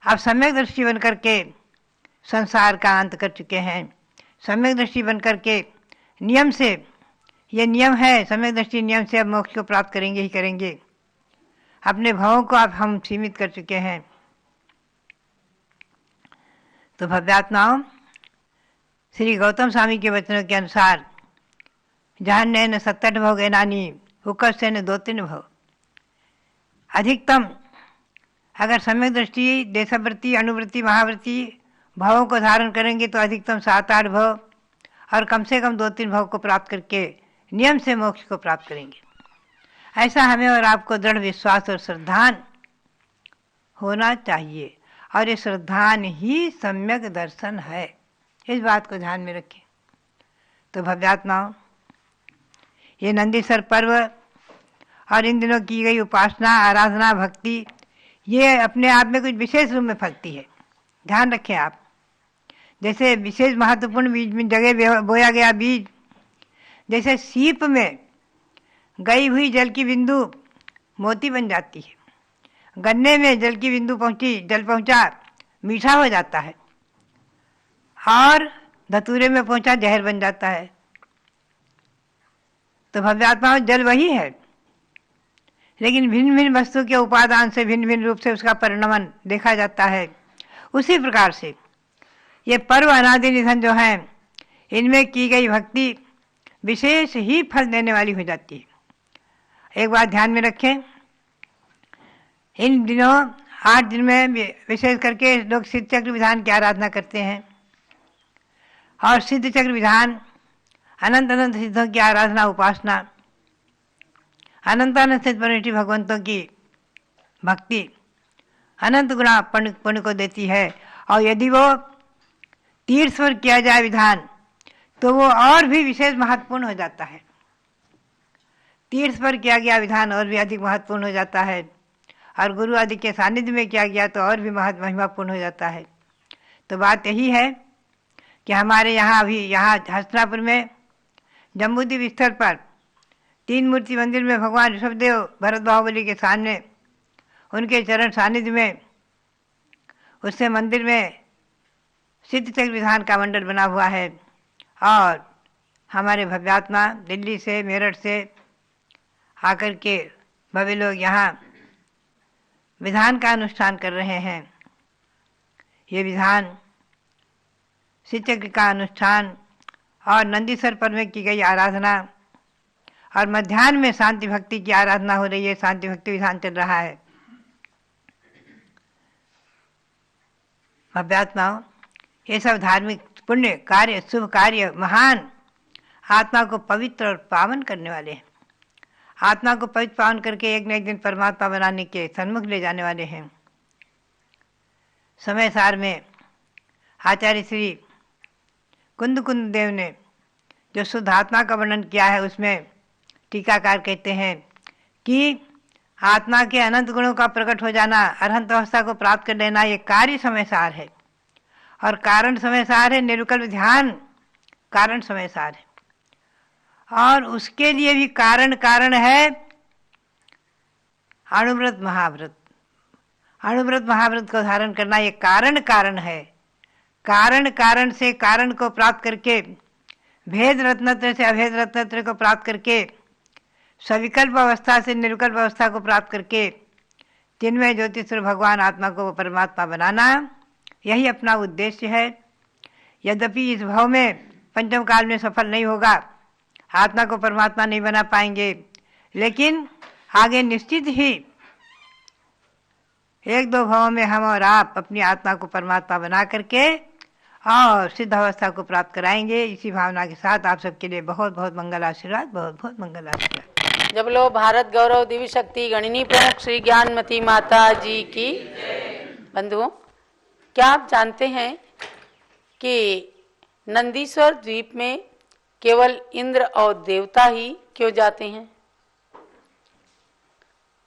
आप सम्यक दृष्टि बन करके संसार का अंत कर चुके हैं। सम्यक दृष्टि बन करके नियम से, ये नियम है, सम्यक दृष्टि नियम से अब मोक्ष को प्राप्त करेंगे ही करेंगे। अपने भावों को आप हम सीमित कर चुके हैं। तो भव्यात्माओं, श्री गौतम स्वामी के वचनों के अनुसार जहाँ नैन 67 भव गए नानी, हुक्कर से न 2-3 भव। अधिकतम अगर सम्यक दृष्टि, देशवृत्ति, अनुवृत्ति, महावृत्ति भावों को धारण करेंगे तो अधिकतम 7-8 भव, और कम से कम 2-3 भव को प्राप्त करके नियम से मोक्ष को प्राप्त करेंगे। ऐसा हमें और आपको दृढ़ विश्वास और श्रद्धान होना चाहिए, और ये श्रद्धान ही सम्यक दर्शन है। इस बात को ध्यान में रखें। तो भव्यात्माओं, ये नंदीसर पर्व और इन दिनों की गई उपासना, आराधना, भक्ति, ये अपने आप में कुछ विशेष रूप में फलती है। ध्यान रखें आप। जैसे विशेष महत्वपूर्ण बीज में जगह बोया गया बीज, जैसे सीप में गई हुई जल की बिंदु मोती बन जाती है, गन्ने में जल की बिंदु पहुंची, जल पहुंचा मीठा हो जाता है, और धतूरे में पहुंचा जहर बन जाता है। तो भव्यात्मा जल वही है, लेकिन भिन्न भिन्न वस्तु के उपादान से भिन्न भिन्न रूप से उसका परिणमन देखा जाता है। उसी प्रकार से ये पर्व अनादि निधन जो हैं, इनमें की गई भक्ति विशेष ही फल देने वाली हो जाती है। एक बात ध्यान में रखें, इन दिनों 8 दिन में विशेष करके लोग सिद्ध चक्र विधान की आराधना करते हैं, और सिद्ध चक्र विधान, अनंत अनंत सिद्धों की आराधना, उपासना, अनंत अनंत सिद्ध परिणति भगवंतों की भक्ति अनंत गुणा पुण्य को देती है। और यदि वो तीर्थ पर किया जाए विधान, तो वो और भी विशेष महत्वपूर्ण हो जाता है। तीर्थ पर किया गया विधान और भी अधिक महत्वपूर्ण हो जाता है, और गुरु आदि के सानिध्य में किया गया तो और भी महिमापूर्ण हो जाता है। तो बात यही है कि हमारे यहाँ अभी यहाँ हस्तिनापुर में जम्बूद्वीप स्थल पर 3 मूर्ति मंदिर में भगवान ऋषभदेव भरत बाहुबली के सामने उनके चरण सानिध्य में, उससे मंदिर में सिद्ध चक्र विधान का मंडल बना हुआ है। और हमारे भव्यात्मा दिल्ली से, मेरठ से आकर के भव्य लोग यहाँ विधान का अनुष्ठान कर रहे हैं। ये विधान, सिद्ध चक्र का अनुष्ठान और नंदीसर पर्व में की गई आराधना और मध्याह्न में शांति भक्ति की आराधना हो रही है, शांति भक्ति विधान चल रहा है। अभ्यात्माओं, ये सब धार्मिक पुण्य कार्य, शुभ कार्य, महान आत्मा को पवित्र और पावन करने वाले हैं। आत्मा को पवित्र पावन करके एक न एक दिन परमात्मा बनाने के सन्मुख ले जाने वाले हैं। समय सार में आचार्य श्री कुंद देव ने जो शुद्ध आत्मा का वर्णन किया है, उसमें टीकाकार कहते हैं कि आत्मा के अनंत गुणों का प्रकट हो जाना, अरहंत अवस्था को प्राप्त कर लेना, ये कार्य समय सार है और कारण समय सार है। निर्विकल्प ध्यान कारण समय सार है और उसके लिए भी कारण है अणुव्रत महाव्रत। अणुव्रत महाव्रत को धारण करना ये कारण है। कारण से कारण को प्राप्त करके, भेद रत्नत्र से अभेद रत्नत्र को प्राप्त करके, सविकल्प अवस्था से निर्विकल्प अवस्था को प्राप्त करके चिन्मय ज्योतिस्वरूप भगवान आत्मा को परमात्मा बनाना, यही अपना उद्देश्य है। यद्यपि इस भाव में पंचम काल में सफल नहीं होगा, आत्मा को परमात्मा नहीं बना पाएंगे, लेकिन आगे निश्चित ही एक दो भावों में हम और आप अपनी आत्मा को परमात्मा बना करके और सिद्ध अवस्था को प्राप्त कराएंगे। इसी भावना के साथ आप सबके लिए बहुत बहुत मंगल आशीर्वाद, बहुत बहुत मंगल आशीर्वाद। जब लो भारत गौरव दिव्य शक्ति गणिनी प्रमुख श्री ज्ञानमती माता जी की। बंधुओं, क्या आप जानते हैं कि नंदीश्वर द्वीप में केवल इंद्र और देवता ही क्यों जाते हैं?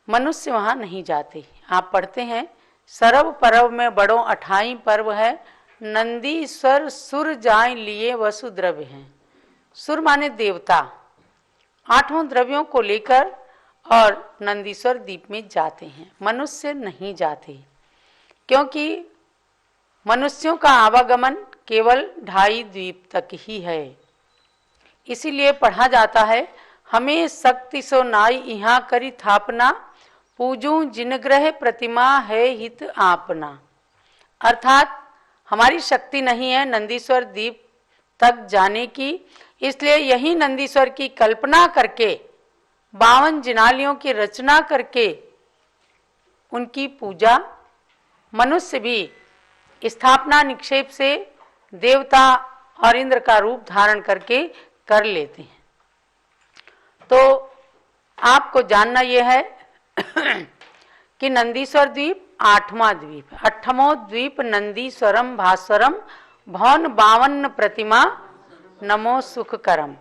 मनुष्य वहां नहीं जाते। आप पढ़ते हैं सर्व पर्व में बड़ो 28 पर्व है, नंदीश्वर सुर जाय लिए वसु द्रव्य हैं। सुर माने देवता, 8 द्रव्यों को लेकर और नंदीश्वर द्वीप में जाते हैं। मनुष्य नहीं जाते, क्योंकि मनुष्यों का आवागमन केवल 2.5 द्वीप तक ही है। इसीलिए पढ़ा जाता है, हमें शक्ति सो नाई यहाँ करी थापना, पूजू जिन ग्रह प्रतिमा है हित आपना। अर्थात हमारी शक्ति नहीं है नंदीश्वर द्वीप तक जाने की, इसलिए यही नंदीश्वर की कल्पना करके 52 जिनालियों की रचना करके उनकी पूजा मनुष्य भी स्थापना निक्षेप से देवता और इंद्र का रूप धारण करके कर लेते हैं। तो आपको जानना यह है कि नंदीश्वर द्वीप 8वां द्वीप है। 8वां द्वीप नंदीश्वरम भास्वरम भौन 52 प्रतिमा नमो सुख करम।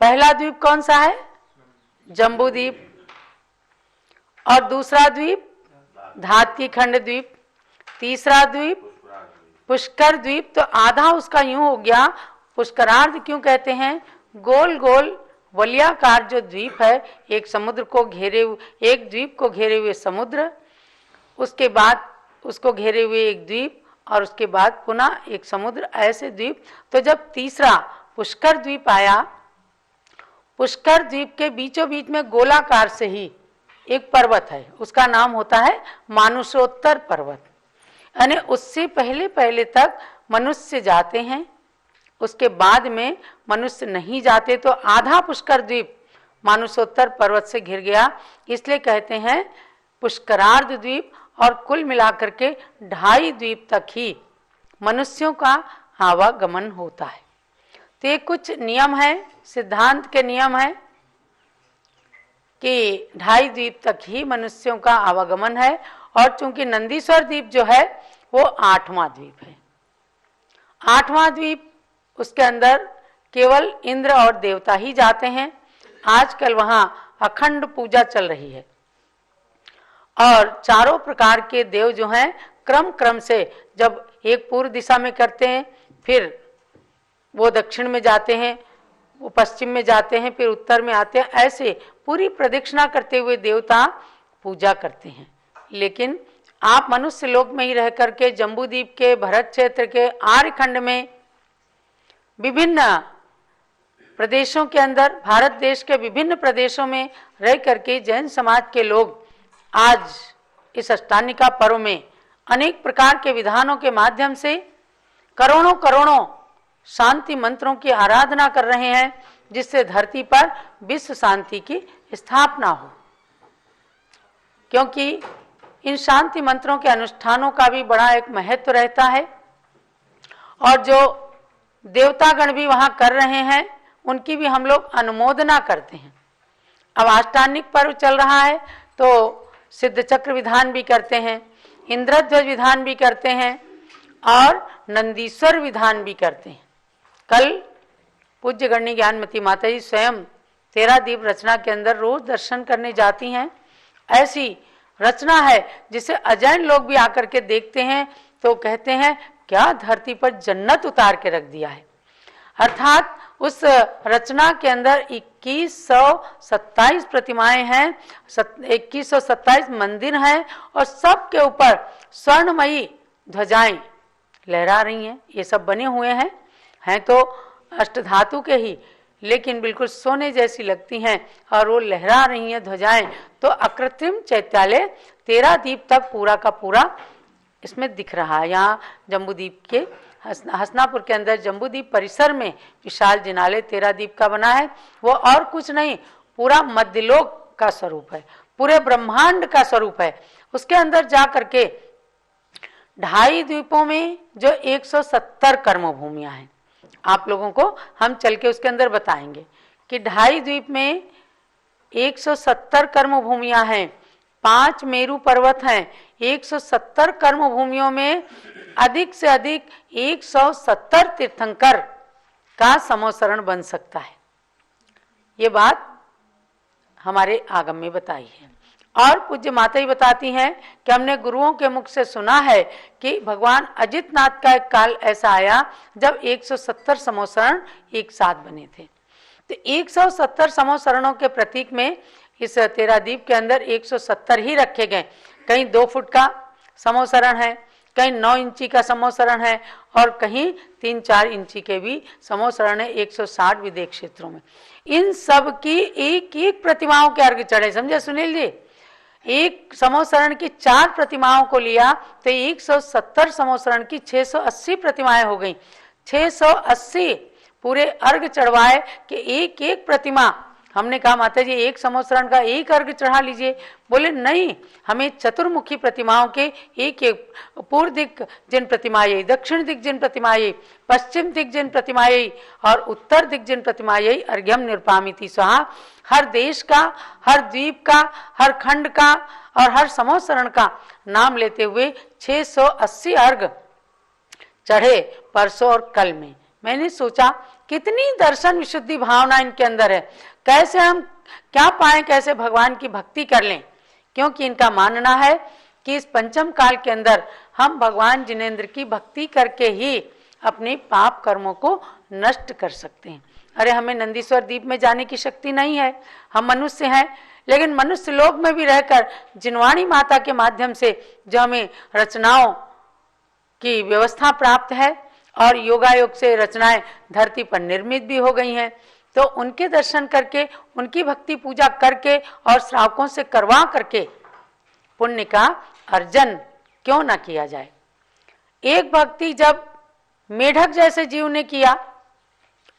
पहला द्वीप कौन सा है? जम्बू द्वीप। और दूसरा द्वीप धात्की खंड द्वीप। तीसरा द्वीप पुष्कर द्वीप। तो आधा उसका यूं हो गया। पुष्करार्ध क्यों कहते हैं? गोल गोल वलयाकार जो द्वीप है, एक समुद्र को घेरे हुए, एक द्वीप को घेरे हुए समुद्र, उसके बाद उसको घेरे हुए एक द्वीप और उसके बाद पुनः एक समुद्र, ऐसे द्वीप। तो जब तीसरा पुष्कर द्वीप आया, पुष्कर द्वीप के बीचों बीच में गोलाकार से ही एक पर्वत है, उसका नाम होता है मानुषोत्तर पर्वत। यानी उससे पहले पहले तक मनुष्य जाते हैं, उसके बाद में मनुष्य नहीं जाते। तो आधा पुष्कर द्वीप मानुषोत्तर पर्वत से घिर गया, इसलिए कहते हैं पुष्करार्ध द्वीप। और कुल मिलाकर के 2.5 द्वीप तक ही मनुष्यों का आवागमन होता है। तो ये कुछ नियम है, सिद्धांत के नियम है कि 2.5 द्वीप तक ही मनुष्यों का आवागमन है। और चूंकि नंदीश्वर द्वीप जो है वो 8वां द्वीप है। 8वां द्वीप, उसके अंदर केवल इंद्र और देवता ही जाते हैं। आजकल वहां अखंड पूजा चल रही है और चारों प्रकार के देव जो हैं क्रम क्रम से, जब एक पूर्व दिशा में करते हैं, फिर वो दक्षिण में जाते हैं, वो पश्चिम में जाते हैं, फिर उत्तर में आते हैं, ऐसे पूरी प्रदक्षिणा करते हुए देवता पूजा करते हैं। लेकिन आप मनुष्य लोक में ही रह करके जम्बूद्वीप के, भरत क्षेत्र के, आर्यखंड में, विभिन्न प्रदेशों के अंदर, भारत देश के विभिन्न प्रदेशों में रह करके जैन समाज के लोग आज इस अष्टानिका पर्व में अनेक प्रकार के विधानों के माध्यम से करोड़ों करोड़ों शांति मंत्रों की आराधना कर रहे हैं। जिससे धरती पर विश्व शांति की स्थापना हो। क्योंकि इन शांति मंत्रों के अनुष्ठानों का भी बड़ा एक महत्व रहता है और जो देवतागण भी वहां कर रहे हैं उनकी भी हम लोग अनुमोदना करते हैं। अब अष्टांगिक पर्व चल रहा है तो सिद्ध चक्र विधान भी करते हैं, इंद्रध्वज विधान भी करते हैं और नंदीश्वर विधान भी करते हैं। कल पूज्य गणनी ज्ञानमती माता जी स्वयं 13 दीप रचना के अंदर रोज दर्शन करने जाती हैं। ऐसी रचना है जिसे अजैन लोग भी आकर के देखते हैं तो कहते हैं क्या धरती पर जन्नत उतार के रख दिया है। अर्थात उस रचना के अंदर 2127 प्रतिमाएं हैं, 2127 मंदिर हैं और सब के ऊपर स्वर्णमयी ध्वजाएं लहरा रही हैं। ये सब बने हुए हैं तो अष्टधातु के ही, लेकिन बिल्कुल सोने जैसी लगती हैं और वो लहरा रही हैं ध्वजाएं। तो अकृत्रिम चैत्यालय 13 दीप तक पूरा का पूरा इसमें दिख रहा है। यहाँ जम्बूद्वीप के हसनापुर के अंदर जम्बूद्वीप परिसर में विशाल जिनालय 13 दीप का बना है। वो और कुछ नहीं, पूरा मध्यलोक का स्वरूप है, पूरे ब्रह्मांड का स्वरूप है। उसके अंदर जा करके 2.5 द्वीपों में जो 170 कर्म भूमियां हैं, आप लोगों को हम चल के उसके अंदर बताएंगे कि 2.5 द्वीप में 170 कर्म भूमियां हैं, 5 मेरू पर्वत हैं। 170 कर्म भूमियों में अधिक से अधिक 170 तीर्थंकर का समोसरण बन सकता है। ये बात हमारे आगम में बताई है। और पूज्य माता ही बताती हैं कि हमने गुरुओं के मुख से सुना है कि भगवान अजितनाथ का एक काल ऐसा आया जब 170 समोसरण एक साथ बने थे। तो 170 समोसरणों के प्रतीक में इस 13 दीप के अंदर 170 ही रखे गए। कहीं 2 फुट का समोसरण है, कहीं 9 इंची का समोसरण है और कहीं 3-4 इंची के भी समोसरण है 160 विदेश क्षेत्रों में। इन सब की एक एक प्रतिमाओं के अर्घ चढ़े। समझे सुनील जी? एक समोसरण की 4 प्रतिमाओं को लिया तो 170 समोसरण की 680 प्रतिमाएं हो गई। 680 पूरे अर्घ चढ़वाए कि एक एक प्रतिमा। हमने कहा माता जी एक समोसरण का एक अर्घ चढ़ा लीजिए। बोले नहीं, हमें चतुर्मुखी प्रतिमाओं के एक एक, पूर्व दिक जिन प्रतिमाएं, दक्षिण दिक जिन प्रतिमाएं, पश्चिम दिक जिन प्रतिमाएं और उत्तर दिक जिन प्रतिमाएं अर्घ्यम निरूपामिति स्वाहा। हर देश का, हर द्वीप का, हर खंड का और हर समोसरण का नाम लेते हुए 680 अर्घ चढ़े परसों और कल में। मैंने सोचा कितनी दर्शन विशुद्धि भावना इनके अंदर है, कैसे हम क्या पाएं, कैसे भगवान की भक्ति कर लें। क्योंकि इनका मानना है कि इस पंचम काल के अंदर हम भगवान जिनेंद्र की भक्ति करके ही अपने पाप कर्मों को नष्ट कर सकते हैं। अरे हमें नंदीश्वर द्वीप में जाने की शक्ति नहीं है, हम मनुष्य हैं, लेकिन मनुष्य लोक में भी रहकर जिनवाणी माता के माध्यम से जो हमें रचनाओं की व्यवस्था प्राप्त है और योगायोग से रचनाएं धरती पर निर्मित भी हो गई हैं, तो उनके दर्शन करके, उनकी भक्ति पूजा करके और श्रावकों से करवा करके पुण्य का अर्जन क्यों ना किया जाए। एक भक्ति जब मेढक जैसे जीव ने किया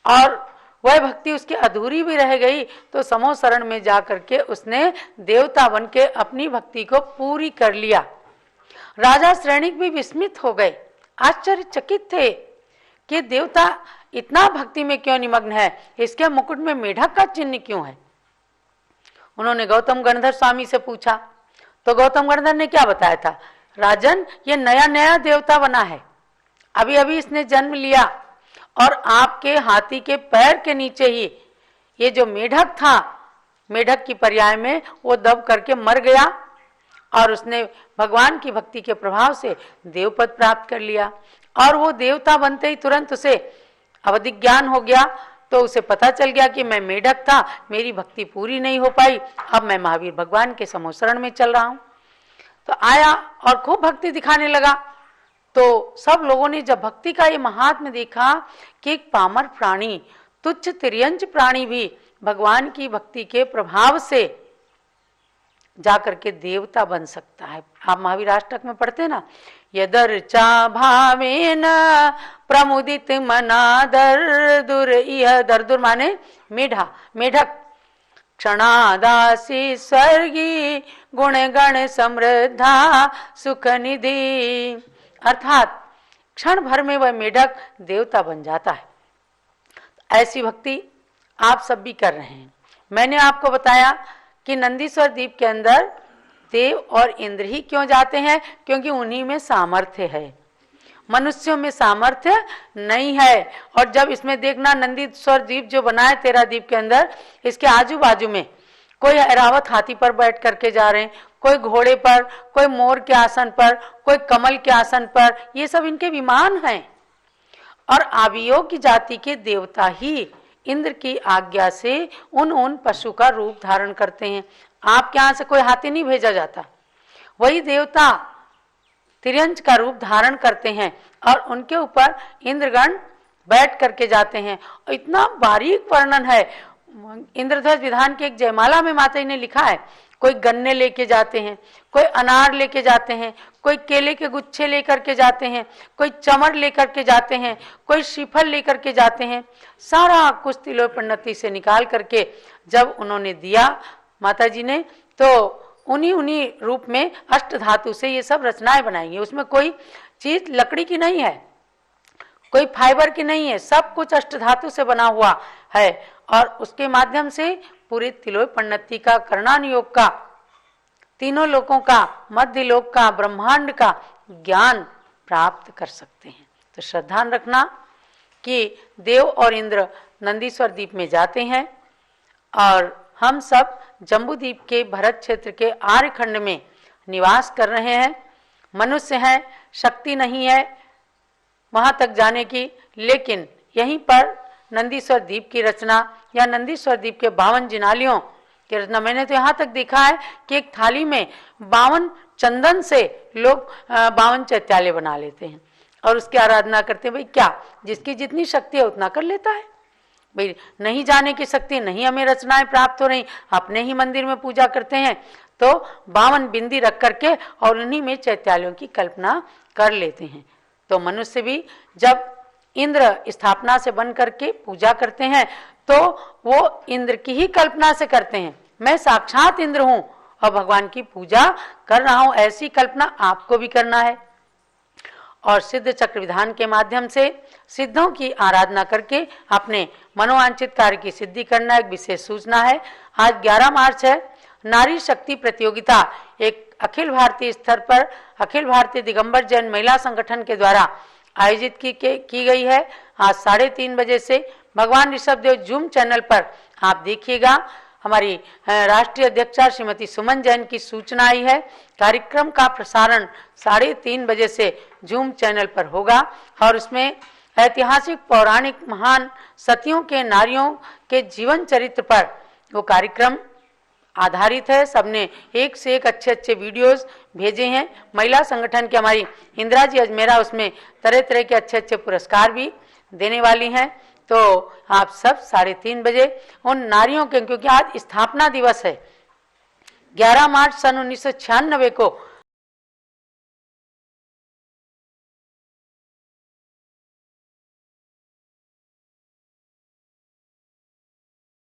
और वह भक्ति उसकी अधूरी भी रह गई तो समोसरण में जाकर के उसने देवता बन के अपनी भक्ति को पूरी कर लिया। राजा श्रेणिक भी विस्मित हो गए, आश्चर्यचकित थे कि देवता इतना भक्ति में क्यों निमग्न है, इसके मुकुट में मेढक का चिन्ह क्यों है। उन्होंने गौतम गणधर स्वामी से पूछा तो गौतम गणधर ने क्या बताया था, राजन ये नया नया देवता बना है, अभी अभी इसने जन्म लिया और आपके हाथी के पैर के नीचे ही ये जो मेढक था, मेढक की पर्याय में वो दब करके मर गया और उसने भगवान की भक्ति के प्रभाव से देवपद प्राप्त कर लिया। और वो देवता बनते ही तुरंत उसे अवधि ज्ञान हो गया, तो उसे पता चल गया कि मैं मेढक था, मेरी भक्ति पूरी नहीं हो पाई, अब मैं महावीर भगवान के समोसरण में चल रहा हूं। तो आया और खूब भक्ति दिखाने लगा। तो सब लोगों ने जब भक्ति का ये महात्म्य देखा कि एक पामर प्राणी, तुच्छ तिर्यंच प्राणी भी भगवान की भक्ति के प्रभाव से जाकर के देवता बन सकता है। आप महावीर अष्टक में पढ़ते ना, यदर्चा भावेन प्रमुदित मना दूर, यह दर्दुर माने मेढा, मेढक। क्षणादासी स्वर्गी गुण गण समृद्धा सुख निधि, अर्थात क्षण भर में वह मेढक देवता बन जाता है। ऐसी भक्ति आप सब भी कर रहे हैं। मैंने आपको बताया कि नंदीश्वर द्वीप के अंदर देव और इंद्र ही क्यों जाते हैं, क्योंकि उन्हीं में सामर्थ्य है, मनुष्यों में सामर्थ्य नहीं है। और जब इसमें देखना, नंदीश्वर द्वीप जो बना है 13 द्वीप के अंदर, इसके आजू बाजू में कोई ऐरावत हाथी पर बैठ करके जा रहे हैं, कोई घोड़े पर, कोई मोर के आसन पर, कोई कमल के आसन पर, ये सब इनके विमान हैं। और आवियोग की जाति के देवता ही इंद्र की आज्ञा से उन पशु का रूप धारण करते हैं। आपके यहाँ से कोई हाथी नहीं भेजा जाता, वही देवता तिर्यंच का रूप धारण करते हैं और उनके ऊपर इंद्रगण बैठ करके जाते हैं। और इतना बारीक वर्णन है इंद्रध्वज विधान के एक जयमाला में माता जी ने लिखा है, कोई गन्ने लेके जाते हैं, कोई अनार लेके जाते हैं, कोई केले के गुच्छे लेकर के जाते हैं, कोई चमर लेकर के जाते हैं, कोई श्रीफल लेकर के जाते हैं। सारा कुछ तिलोपन्नति से निकाल करके जब उन्होंने दिया माता जी ने, तो उन्हीं रूप में अष्ट धातु से ये सब रचनाएं बनाई हैं। उसमें कोई चीज लकड़ी की नहीं है, कोई फाइबर की नहीं है, सब कुछ अष्ट धातु से बना हुआ है। और उसके माध्यम से पूरे तिलोपन्नति का, कर्णानुयोग का, तीनों लोकों का, मध्य लोक का, ब्रह्मांड का ज्ञान प्राप्त कर सकते हैं। तो श्रद्धा रखना कि देव और इंद्र नंदीश्वर द्वीप में जाते हैं और हम सब जम्बूद्वीप के भरत क्षेत्र के आर्यखंड में निवास कर रहे हैं। मनुष्य हैं, शक्ति नहीं है वहां तक जाने की, लेकिन यहीं पर नंदीश्वर द्वीप की रचना या नंदीश्वर द्वीप के 52 जिनालियों की रचना, मैंने तो यहाँ तक देखा है कि एक थाली में 52 चंदन से लोग 52 चैत्यालय बना लेते हैं और उसकी आराधना करते हैं। भाई क्या, जिसकी जितनी शक्ति है उतना कर लेता है। भाई नहीं जाने की शक्ति, नहीं हमें रचनाएं प्राप्त हो रही, अपने ही मंदिर में पूजा करते हैं तो 52 बिंदी रख करके और उन्हीं में चैत्यालयों की कल्पना कर लेते हैं। तो मनुष्य भी जब इंद्र स्थापना से बन करके पूजा करते हैं तो वो इंद्र की ही कल्पना से करते हैं, मैं साक्षात इंद्र हूं और भगवान की पूजा कर रहा हूं, ऐसी कल्पना आपको भी करना है। और सिद्ध चक्र विधान के माध्यम से सिद्धों की आराधना करके अपने मनोवांछित कार्य की सिद्धि करना एक विशेष सूचना है। आज 11 मार्च है, नारी शक्ति प्रतियोगिता एक अखिल भारतीय स्तर पर अखिल भारतीय दिगंबर जैन महिला संगठन के द्वारा आयोजित की गई है। आज 3:30 बजे से भगवान ऋषभदेव जूम चैनल पर आप देखिएगा। हमारी राष्ट्रीय अध्यक्षा श्रीमती सुमन जैन की सूचना आई है, कार्यक्रम का प्रसारण 3:30 बजे से जूम चैनल पर होगा और उसमें ऐतिहासिक पौराणिक महान सतियों के नारियों के जीवन चरित्र पर वो कार्यक्रम आधारित है। सबने एक से एक अच्छे वीडियोस भेजे हैं। महिला संगठन की हमारी इंदिरा जी अजमेरा उसमें तरह तरह के अच्छे पुरस्कार भी देने वाली हैं। तो आप सब 3:30 बजे उन नारियों के, क्योंकि आज स्थापना दिवस है, 11 मार्च सन 1996 को